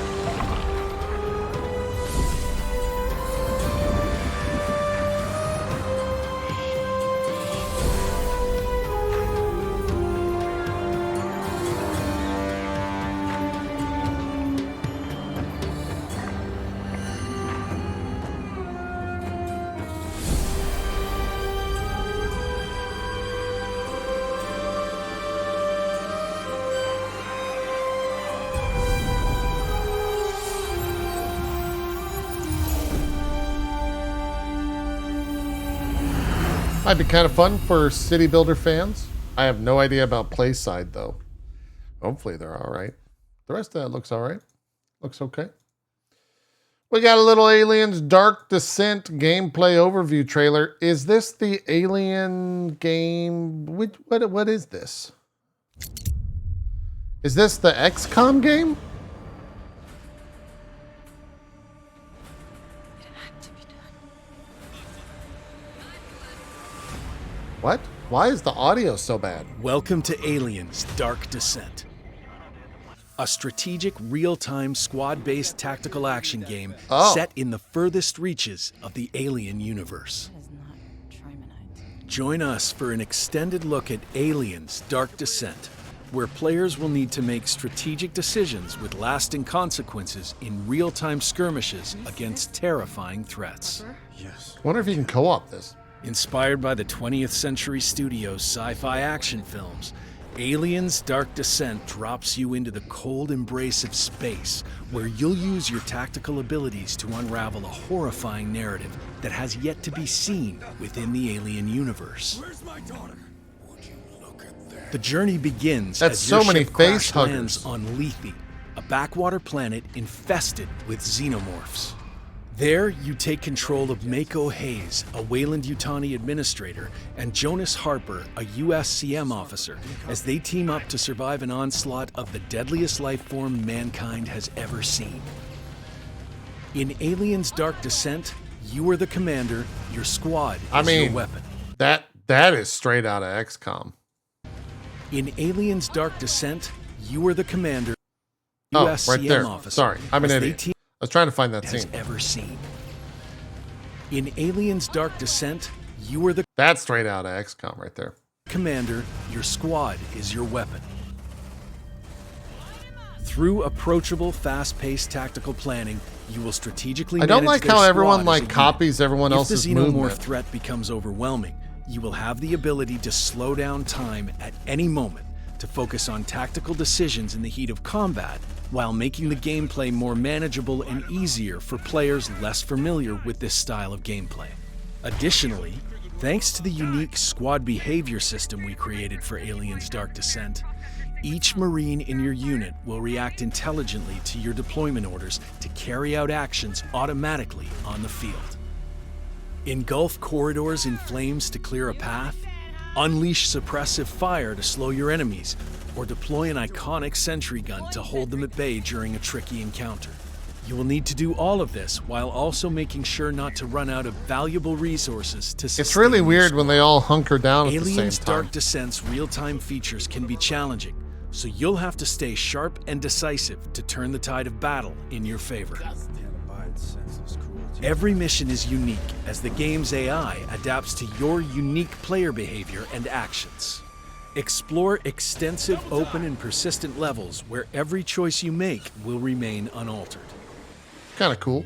Might be kind of fun for city builder fans. I have no idea about Playside though. Hopefully they're all right. The rest of that looks all right. Looks okay. We got a little Aliens Dark Descent gameplay overview trailer. Is this the Alien game? What is this? Is this the XCOM game? What? Why is the audio so bad? Welcome to Aliens Dark Descent. A strategic, real-time, squad-based tactical action game set in the furthest reaches of the Alien universe. Join us for an extended look at Aliens Dark Descent, where players will need to make strategic decisions with lasting consequences in real-time skirmishes against terrifying threats. Yes. Wonder if you can co-op this. Inspired by the 20th Century Studios' sci-fi action films, Aliens Dark Descent drops you into the cold embrace of space, where you'll use your tactical abilities to unravel a horrifying narrative that has yet to be seen within the Alien universe. Where's my daughter? The journey begins That's as your so many ship crash face lands huggers. on Lethe, a backwater planet infested with xenomorphs. There, you take control of Mako Hayes, a Weyland-Yutani administrator, and Jonas Harper, a USCM officer, as they team up to survive an onslaught of the deadliest life form mankind has ever seen. In Aliens Dark Descent, you are the commander, your squad is your weapon. That is straight out of XCOM. In Aliens Dark Descent, you are the commander, Oh, USCM right there. officer. Sorry, I'm an as idiot. they team I was trying to find that has scene. ever seen. In Aliens Dark Descent, you are the That's straight out of XCOM right there. commander, your squad is your weapon. Through approachable, fast-paced tactical planning, you will strategically I don't manage like their how squad everyone as a like unit. copies everyone else's If the xenomorph movement. threat becomes overwhelming, you will have the ability to slow down time at any moment to focus on tactical decisions in the heat of combat, while making the gameplay more manageable and easier for players less familiar with this style of gameplay. Additionally, thanks to the unique squad behavior system we created for Aliens Dark Descent, each Marine in your unit will react intelligently to your deployment orders to carry out actions automatically on the field. Engulf corridors in flames to clear a path, unleash suppressive fire to slow your enemies, or deploy an iconic sentry gun to hold them at bay during a tricky encounter. You will need to do all of this while also making sure not to run out of valuable resources to sustain It's really your weird when they all hunker down at the same Aliens time. Dark Descent's real-time features can be challenging, so you'll have to stay sharp and decisive to turn the tide of battle in your favor. Every mission is unique as the game's AI adapts to your unique player behavior and actions. Explore extensive, open, and persistent levels where every choice you make will remain unaltered. Kind of cool.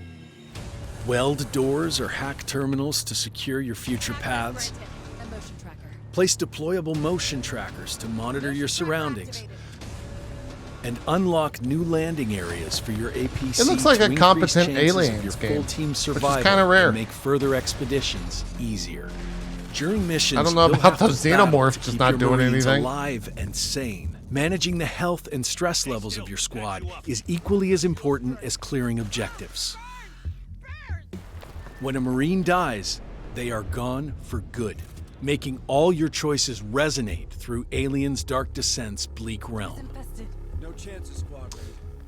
Weld doors or hack terminals to secure your future paths. Place deployable motion trackers to monitor your surroundings. And unlock new landing areas for your APC. It looks like to a increase competent chances of Aliens your game, full team which is survival kinda rare. and make further expeditions easier. During missions, I don't know you'll about have those to battle xenomorphs to just keep not your doing Marines anything. alive and sane. Managing the health and stress levels of your squad is equally as important as clearing objectives. When a Marine dies, they are gone for good, making all your choices resonate through Aliens Dark Descent's bleak realm. No chances, squad.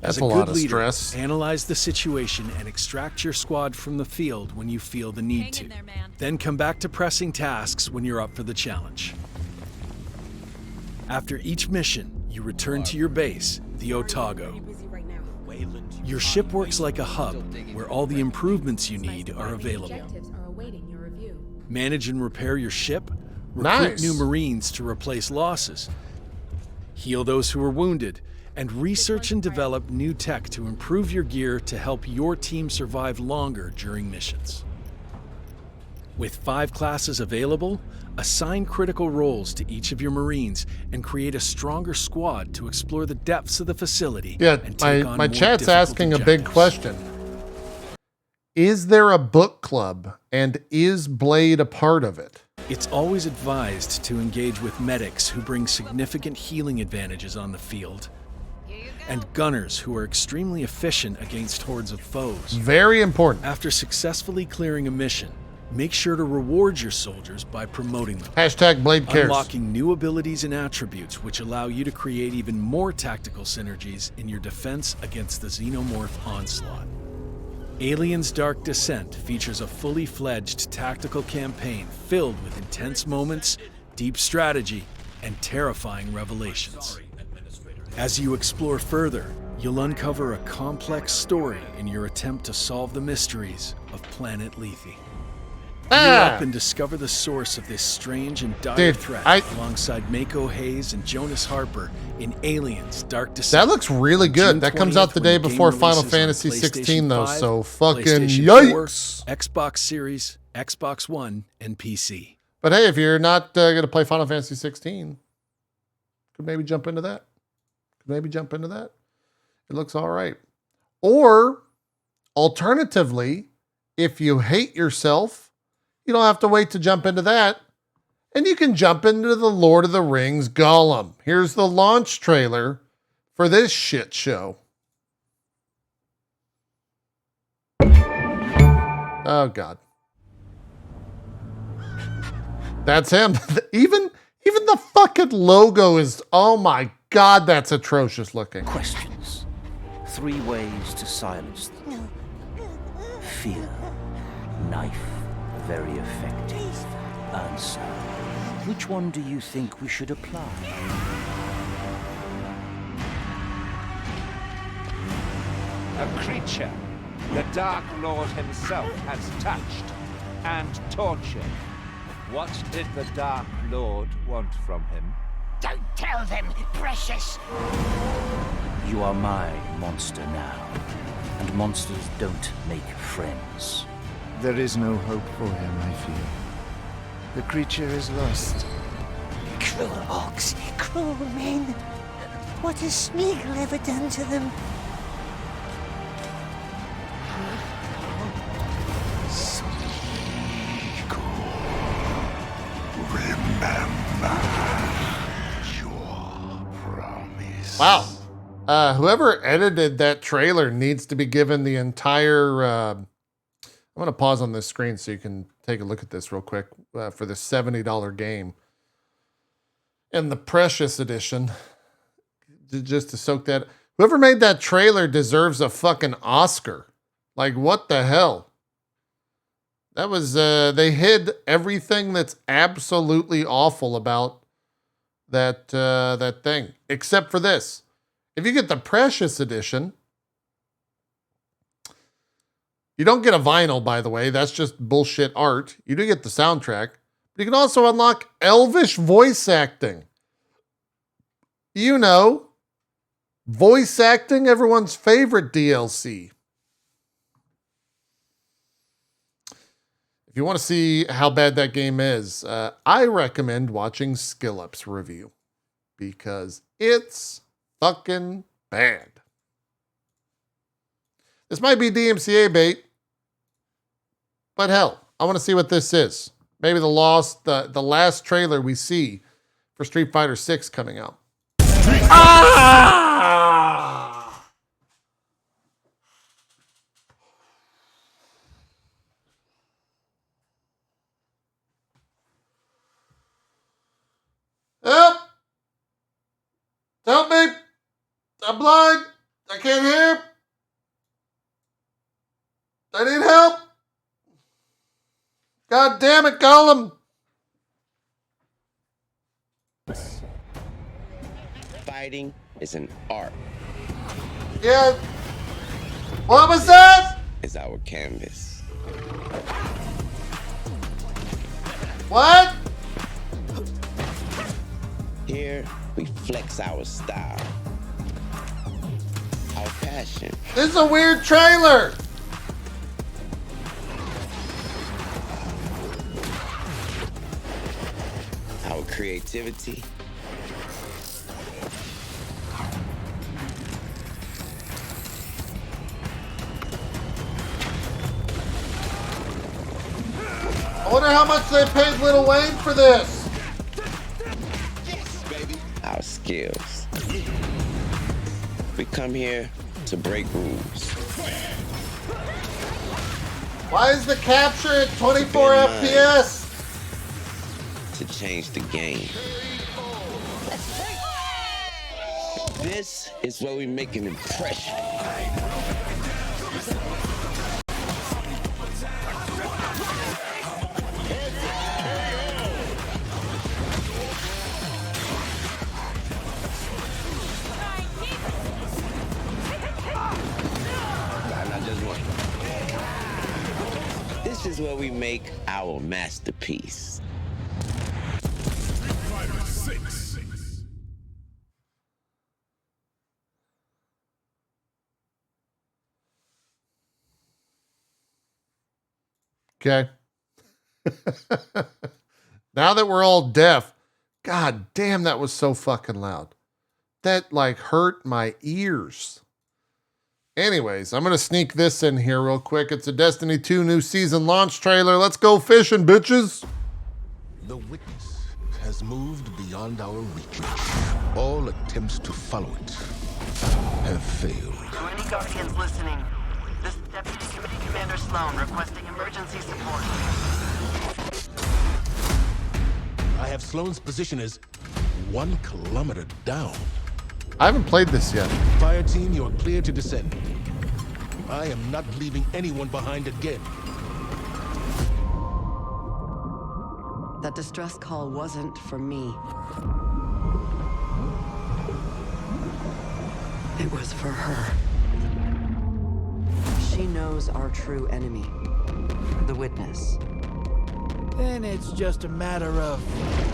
That's As a a lot good of leader, stress. analyze the situation and extract your squad from the field when you feel the need to. Then come back to pressing tasks when you're up for the challenge. After each mission, you return to your base, the Otago. Your ship works like a hub where all the improvements you need are available. Manage and repair your ship, recruit Nice. new Marines to replace losses, heal those who are wounded, and research and develop new tech to improve your gear to help your team survive longer during missions. With 5 classes available, assign critical roles to each of your Marines and create a stronger squad to explore the depths of the facility. Yeah, and take on my more chat's difficult asking a big objectives. question. Is there a book club, and is Blade a part of it? It's always advised to engage with medics who bring significant healing advantages on the field, and gunners who are extremely efficient against hordes of foes. Very important. After successfully clearing a mission, make sure to reward your soldiers by promoting them. Hashtag Blade cares. Unlocking new abilities and attributes which allow you to create even more tactical synergies in your defense against the Xenomorph onslaught. Aliens Dark Descent features a fully fledged tactical campaign filled with intense moments, deep strategy, and terrifying revelations. As you explore further, you'll uncover a complex story in your attempt to solve the mysteries of Planet Lethe. Gear up and discover the source of this strange and dire threat alongside Mako Hayes and Jonas Harper in Aliens Dark Descent. That looks really good. June That comes out the 20th day when the before game Final releases on Fantasy 16 PlayStation though, 5, so fucking PlayStation 4, yikes. Xbox Series, Xbox One, and PC. But hey, if you're not going to play Final Fantasy 16, could maybe jump into that. It looks all right. Or alternatively, if you hate yourself, you don't have to wait to jump into that. And you can jump into the Lord of the Rings Gollum. Here's the launch trailer for this shit show. Oh, God. That's him. Even the fucking logo is, oh my God, that's atrocious looking. Questions. 3 ways to silence them. Fear. Knife. Very effective. Answer. Which one do you think we should apply? A creature the Dark Lord himself has touched and tortured. What did the Dark Lord want from him? Don't tell them, precious! You are my monster now, and monsters don't make friends. There is no hope for him, I fear. The creature is lost. Cruel orcs, cruel men. What has Smeagol ever done to them? Wow. Whoever edited that trailer needs to be given the entire... I'm going to pause on this screen so you can take a look at this real quick for the $70 game. And the Precious Edition. Just to soak that... Whoever made that trailer deserves a fucking Oscar. Like, what the hell? That was... they hid everything that's absolutely awful about that thing, except for this. If you get the Precious Edition, you don't get a vinyl, by the way. That's just bullshit art. You do get the soundtrack. But you can also unlock Elvish voice acting. You know, voice acting, everyone's favorite DLC. If you want to see how bad that game is, I recommend watching Skillup's review because it's fucking bad. This might be DMCA bait, but hell, I want to see what this is. Maybe the last trailer we see for Street Fighter 6 coming out. Help! Help me! I'm blind! I can't hear! I need help! God damn it, Gollum! Fighting is an art. Yeah. What was that? Is our canvas. What? Here, we flex our style, our passion. This is a weird trailer. Our creativity. I wonder how much they paid Lil Wayne for this. Our skills. We come here to break rules. Why is the capture at 24 FPS? To change the game. This is where we make an impression. This is where we make our masterpiece. Okay. Now that we're all deaf, god damn, that was so fucking loud. That like hurt my ears. Anyways, I'm going to sneak this in here real quick. It's a Destiny 2 new season launch trailer. Let's go fishing, bitches. The witness has moved beyond our reach. All attempts to follow it have failed. To any Guardians listening, this is Deputy Committee Commander Sloan requesting emergency support. I have Sloan's position as 1 kilometer down. I haven't played this yet. Fire team, you're clear to descend. I am not leaving anyone behind again. That distress call wasn't for me. It was for her. She knows our true enemy, the witness. Then it's just a matter of,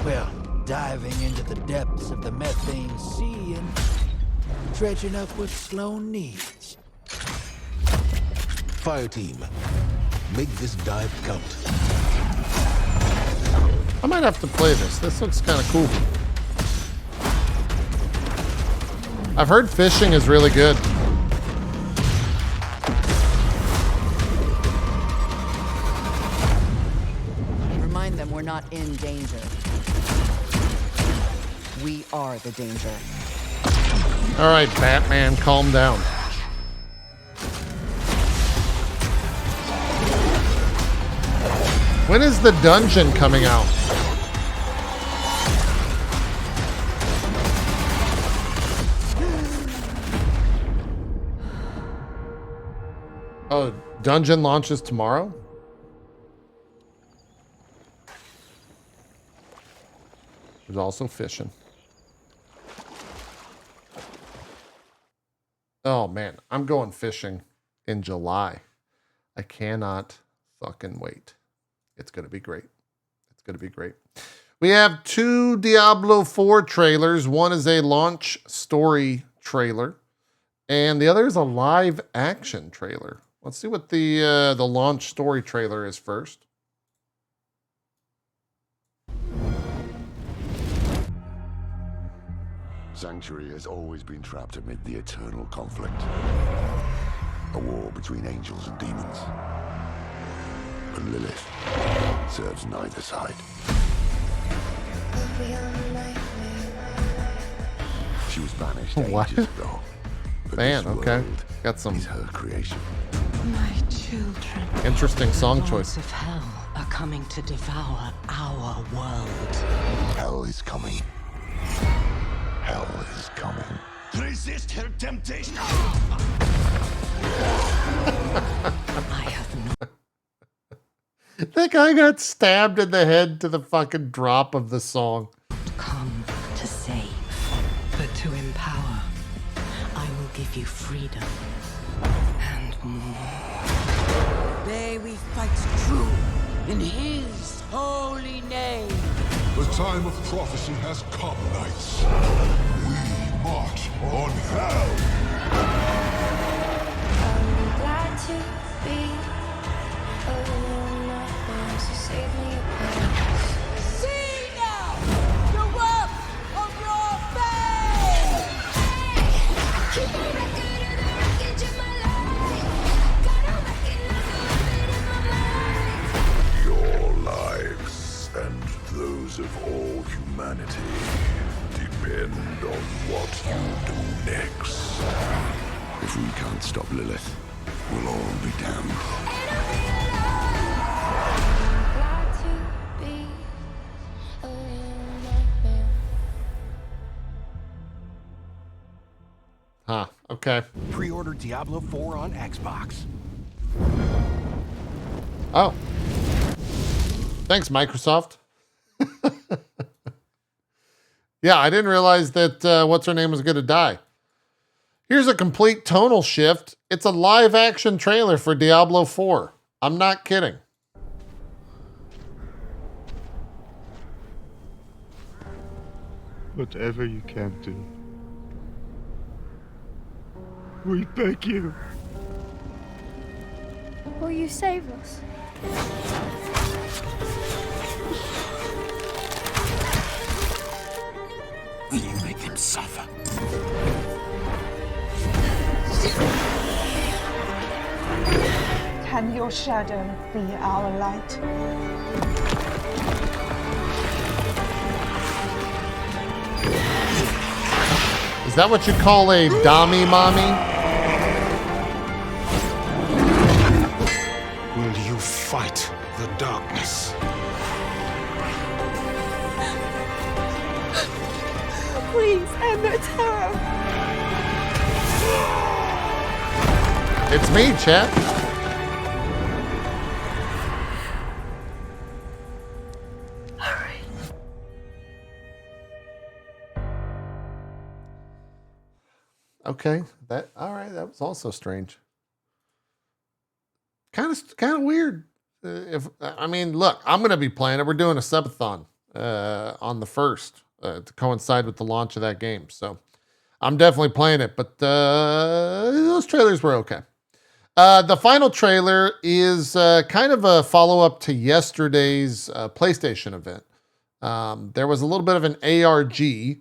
well, diving into the depths of the methane sea and dredging up what Sloan needs. Fire team, make this dive count. I might have to play this. This looks kind of cool. I've heard fishing is really good. Remind them we're not in danger. We are the danger. All right, Batman, calm down. When is the dungeon coming out? Oh, dungeon launches tomorrow? There's also fishing. Oh man, I'm going fishing in July. I cannot fucking wait. It's going to be great. It's going to be great. We have 2 Diablo 4 trailers. One is a launch story trailer, and the other is a live action trailer. Let's see what the launch story trailer is first. Sanctuary has always been trapped amid the eternal conflict. A war between angels and demons. But Lilith serves neither side. She was banished ages ago. Man, okay. Got some her creation. My children. Interesting song The choice. lords of hell are coming to devour our world. Hell is coming. Hell is coming. Resist her temptation. I have no. That guy got stabbed in the head to the fucking drop of the song. Come to save, but to empower. I will give you freedom and more. May we fight true in his holy name. The time of prophecy has come, knights. We march on hell. I'm glad to be alone, so save me a place. See now the work of your faith. Keep a record of the wreckage of my life. Gotta recognize the limit in my mind. Your life lives of all humanity depend on what you do next. If we can't stop Lilith, we'll all be damned. Huh, okay. Pre-order Diablo 4 on Xbox. Oh. Thanks, Microsoft. Yeah, I didn't realize that what's-her-name was going to die. Here's a complete tonal shift. It's a live-action trailer for Diablo 4. I'm not kidding. Whatever you can do, we beg you. Will you save us? Will you make them suffer? Can your shadow be our light? Is that what you call a Dami mommy? Will you fight the darkness? Please end their terror. It's me, chat. Okay, all right. That was also strange. Kind of weird. I mean, look, I'm gonna be playing it. We're doing a subathon on the 1st to coincide with the launch of that game. So I'm definitely playing it. But those trailers were okay. The final trailer is kind of a follow-up to yesterday's PlayStation event. There was a little bit of an ARG.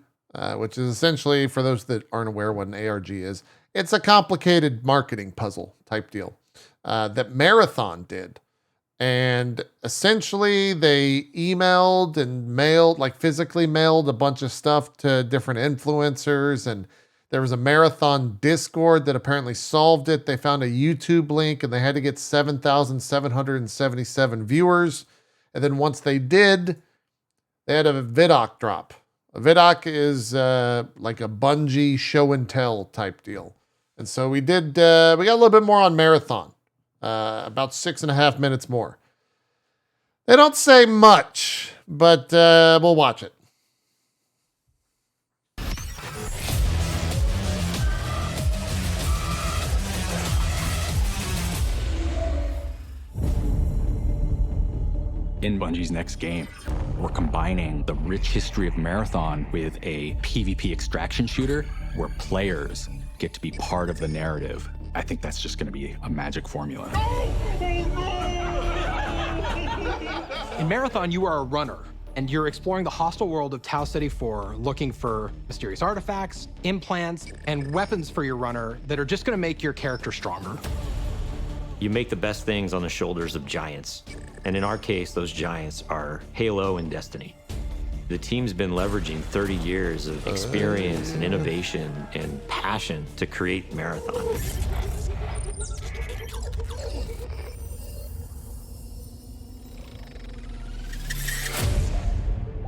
Which is essentially, for those that aren't aware what an ARG is, it's a complicated marketing puzzle type deal that Marathon did. And essentially, they emailed and mailed, like physically mailed a bunch of stuff to different influencers. And there was a Marathon Discord that apparently solved it. They found a YouTube link and they had to get 7,777 viewers. And then once they did, they had a Vidoc drop. A Vidoc is like a Bungie show and tell type deal. And so we got a little bit more on Marathon, about 6.5 minutes more. They don't say much, but we'll watch it. In Bungie's next game, we're combining the rich history of Marathon with a PvP extraction shooter where players get to be part of the narrative. I think that's just going to be a magic formula. In Marathon, you are a runner, and you're exploring the hostile world of Tau City 4, looking for mysterious artifacts, implants, and weapons for your runner that are just going to make your character stronger. You make the best things on the shoulders of giants. And in our case, those giants are Halo and Destiny. The team's been leveraging 30 years of experience and innovation and passion to create Marathon.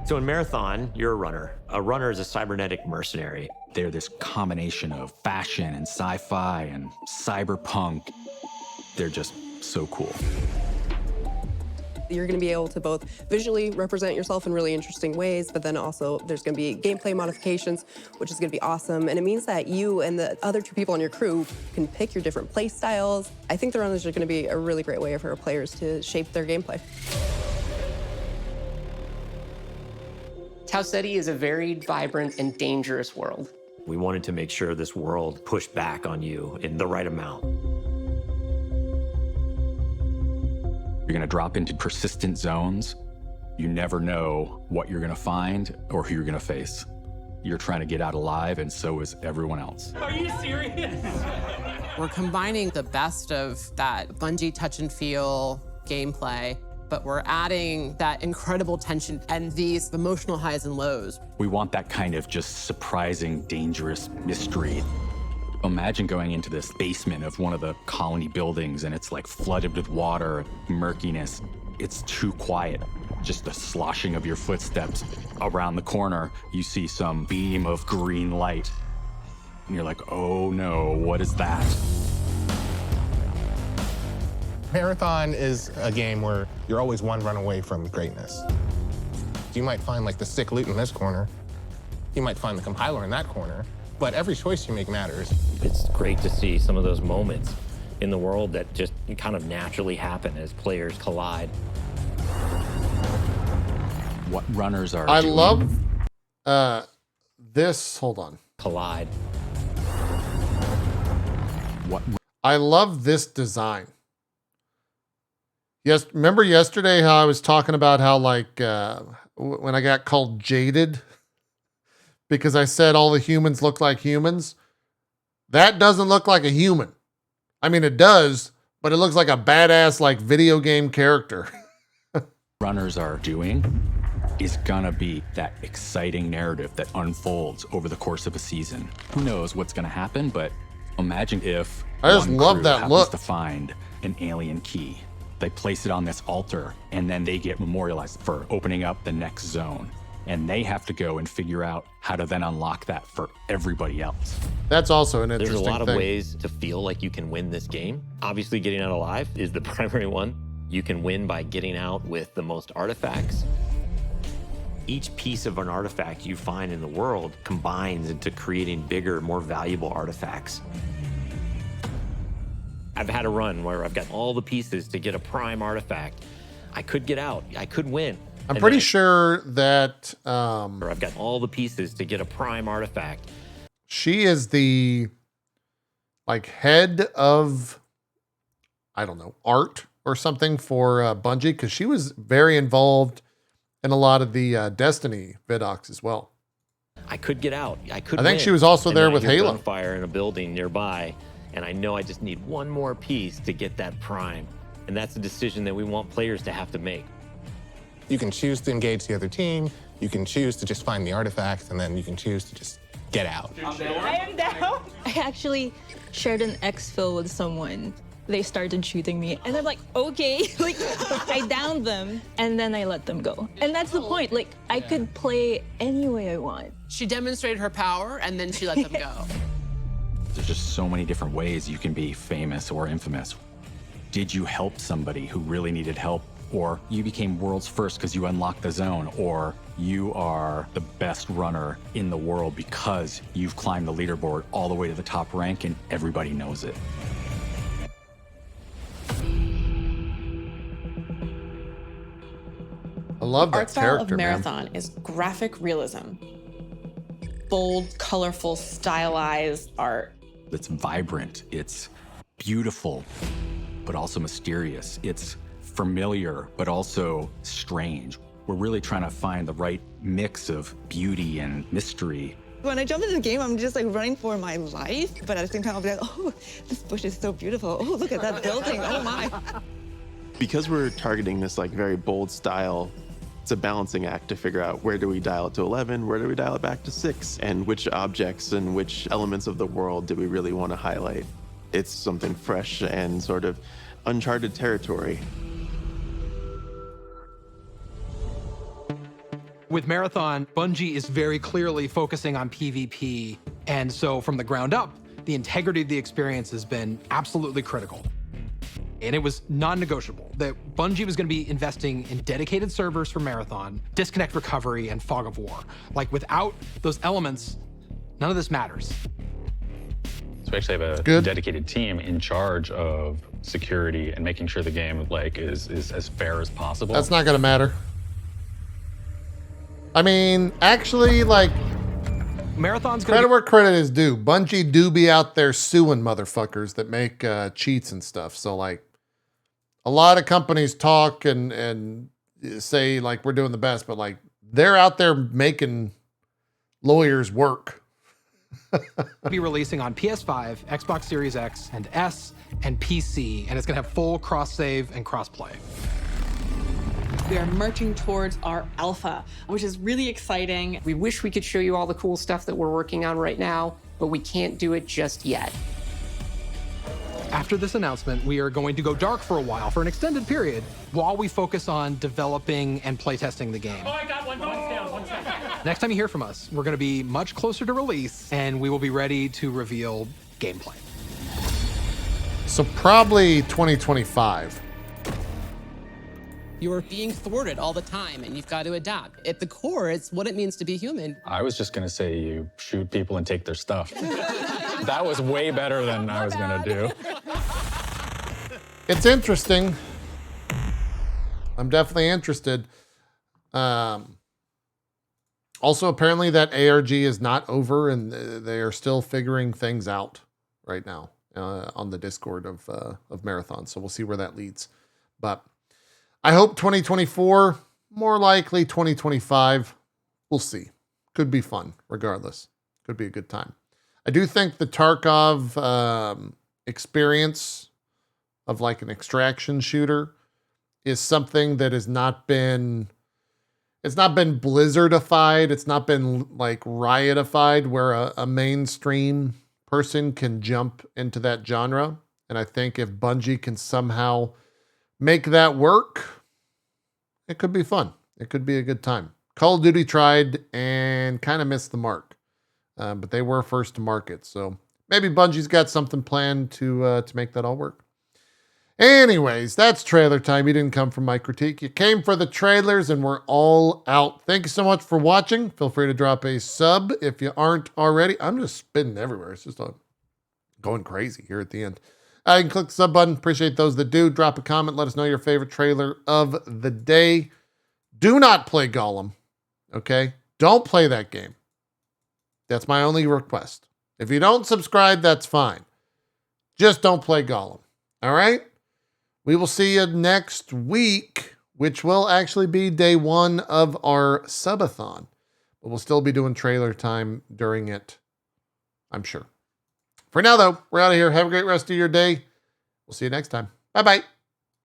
So in Marathon, you're a runner. A runner is a cybernetic mercenary. They're this combination of fashion and sci-fi and cyberpunk. They're just so cool. You're going to be able to both visually represent yourself in really interesting ways, but then also there's going to be gameplay modifications, which is going to be awesome. And it means that you and the other 2 people on your crew can pick your different play styles. I think the runners are going to be a really great way for our players to shape their gameplay. Tau City is a very vibrant and dangerous world. We wanted to make sure this world pushed back on you in the right amount. You're going to drop into persistent zones. You never know what you're going to find or who you're going to face. You're trying to get out alive, and so is everyone else. Are you serious? We're combining the best of that Bungie touch and feel gameplay but we're adding that incredible tension and these emotional highs and lows. We want that kind of just surprising, dangerous mystery. Imagine going into this basement of one of the colony buildings and it's like flooded with water, murkiness. It's too quiet. Just the sloshing of your footsteps. Around the corner, you see some beam of green light. And you're like, oh no, what is that? Marathon is a game where you're always one run away from greatness. You might find like the sick loot in this corner. You might find the compiler in that corner, but every choice you make matters. It's great to see some of those moments in the world that just kind of naturally happen as players collide. What runners are I doing. love this. Hold on. Collide. What? I love this design. Yes, remember yesterday how I was talking about how like when I got called jaded because I said all the humans look like humans? That doesn't look like a human. I mean, it does, but it looks like a badass like video game character. Runners are doing is gonna be that exciting narrative that unfolds over the course of a season. Who knows what's gonna happen, but imagine if I just one love crew that happens look. to find an alien key. They place it on this altar and then they get memorialized for opening up the next zone. And they have to go and figure out how to then unlock that for everybody else. That's also an interesting There's a lot thing. of ways to feel like you can win this game. Obviously, getting out alive is the primary one. You can win by getting out with the most artifacts. Each piece of an artifact you find in the world combines into creating bigger, more valuable artifacts. I've had a run where I've got all the pieces to get a prime artifact. I could get out. I could win. I'm pretty sure that Or I've got all the pieces to get a prime artifact. she is the like head of, I don't know, art or something for Bungie, because she was very involved in a lot of the Destiny vidocs as well. I could get out. I could I think win. she was also And there then I with hear Halo. gunfire in a building nearby, and I know I just need one more piece to get that prime. And that's a decision that we want players to have to make. You can choose to engage the other team, you can choose to just find the artifacts, and then you can choose to just get out. I am down. I actually shared an exfil with someone. They started shooting me, and I'm like, okay. Like, I downed them, and then I let them go. And that's the point. Like, I could play any way I want. She demonstrated her power, and then she let them go. There's just so many different ways you can be famous or infamous. Did you help somebody who really needed help? Or you became world's first because you unlocked the zone, or you are the best runner in the world because you've climbed the leaderboard all the way to the top rank and everybody knows it. I love that art style character, of man. Marathon is graphic realism. Bold, colorful, stylized art. It's vibrant, it's beautiful, but also mysterious. It's familiar, but also strange. We're really trying to find the right mix of beauty and mystery. When I jump into the game, I'm just like running for my life, but at the same time, I'll be like, oh, this bush is so beautiful. Oh, look at that building. Oh my. Because we're targeting this like very bold style, it's a balancing act to figure out where do we dial it to 11, where do we dial it back to 6, and which objects and which elements of the world do we really want to highlight. It's something fresh and sort of uncharted territory. With Marathon, Bungie is very clearly focusing on PvP, and so from the ground up, the integrity of the experience has been absolutely critical. And it was non-negotiable that Bungie was going to be investing in dedicated servers for Marathon, disconnect recovery, and fog of war. Like, without those elements, none of this matters. So we actually have a dedicated team in charge of security and making sure the game is as fair as possible. That's not going to matter. I mean, actually, like, Marathon's credit where credit is due. Bungie do be out there suing motherfuckers that make cheats and stuff. So, like, a lot of companies talk and say, like, we're doing the best, but, like, they're out there making lawyers work. Be releasing on PS5, Xbox Series X and S, and PC, and it's going to have full cross-save and cross-play. We are marching towards our alpha, which is really exciting. We wish we could show you all the cool stuff that we're working on right now, but we can't do it just yet. After this announcement, we are going to go dark for a while, for an extended period, while we focus on developing and playtesting the game. Oh, I got one. One's down. One's down. Next time you hear from us, we're going to be much closer to release, and we will be ready to reveal gameplay. So probably 2025. You're being thwarted all the time, and you've got to adapt. At the core, it's what it means to be human. I was just gonna say you shoot people and take their stuff. That was way better than I was gonna do. It's interesting. I'm definitely interested. Also, apparently that ARG is not over, and they are still figuring things out right now on the Discord of Marathon. So we'll see where that leads. But I hope 2024, more likely 2025. We'll see. Could be fun, regardless. Could be a good time. I do think the Tarkov experience of like an extraction shooter is something that has not been, it's not been Blizzardified. It's not been like Riotified where a mainstream person can jump into that genre. And I think if Bungie can somehow make that work, it could be fun. It could be a good time. Call of Duty tried and kind of missed the mark, but they were first to market. So maybe Bungie's got something planned to make that all work. Anyways, that's trailer time. You didn't come for my critique. You came for the trailers, and we're all out. Thank you so much for watching. Feel free to drop a sub if you aren't already. I'm just spinning everywhere. It's just going crazy here at the end. You can click the sub button. Appreciate those that do. Drop a comment. Let us know your favorite trailer of the day. Do not play Gollum. Okay? Don't play that game. That's my only request. If you don't subscribe, that's fine. Just don't play Gollum. All right? We will see you next week, which will actually be day 1 of our subathon. But we'll still be doing trailer time during it, I'm sure. For now, though, we're out of here. Have a great rest of your day. We'll see you next time. Bye-bye.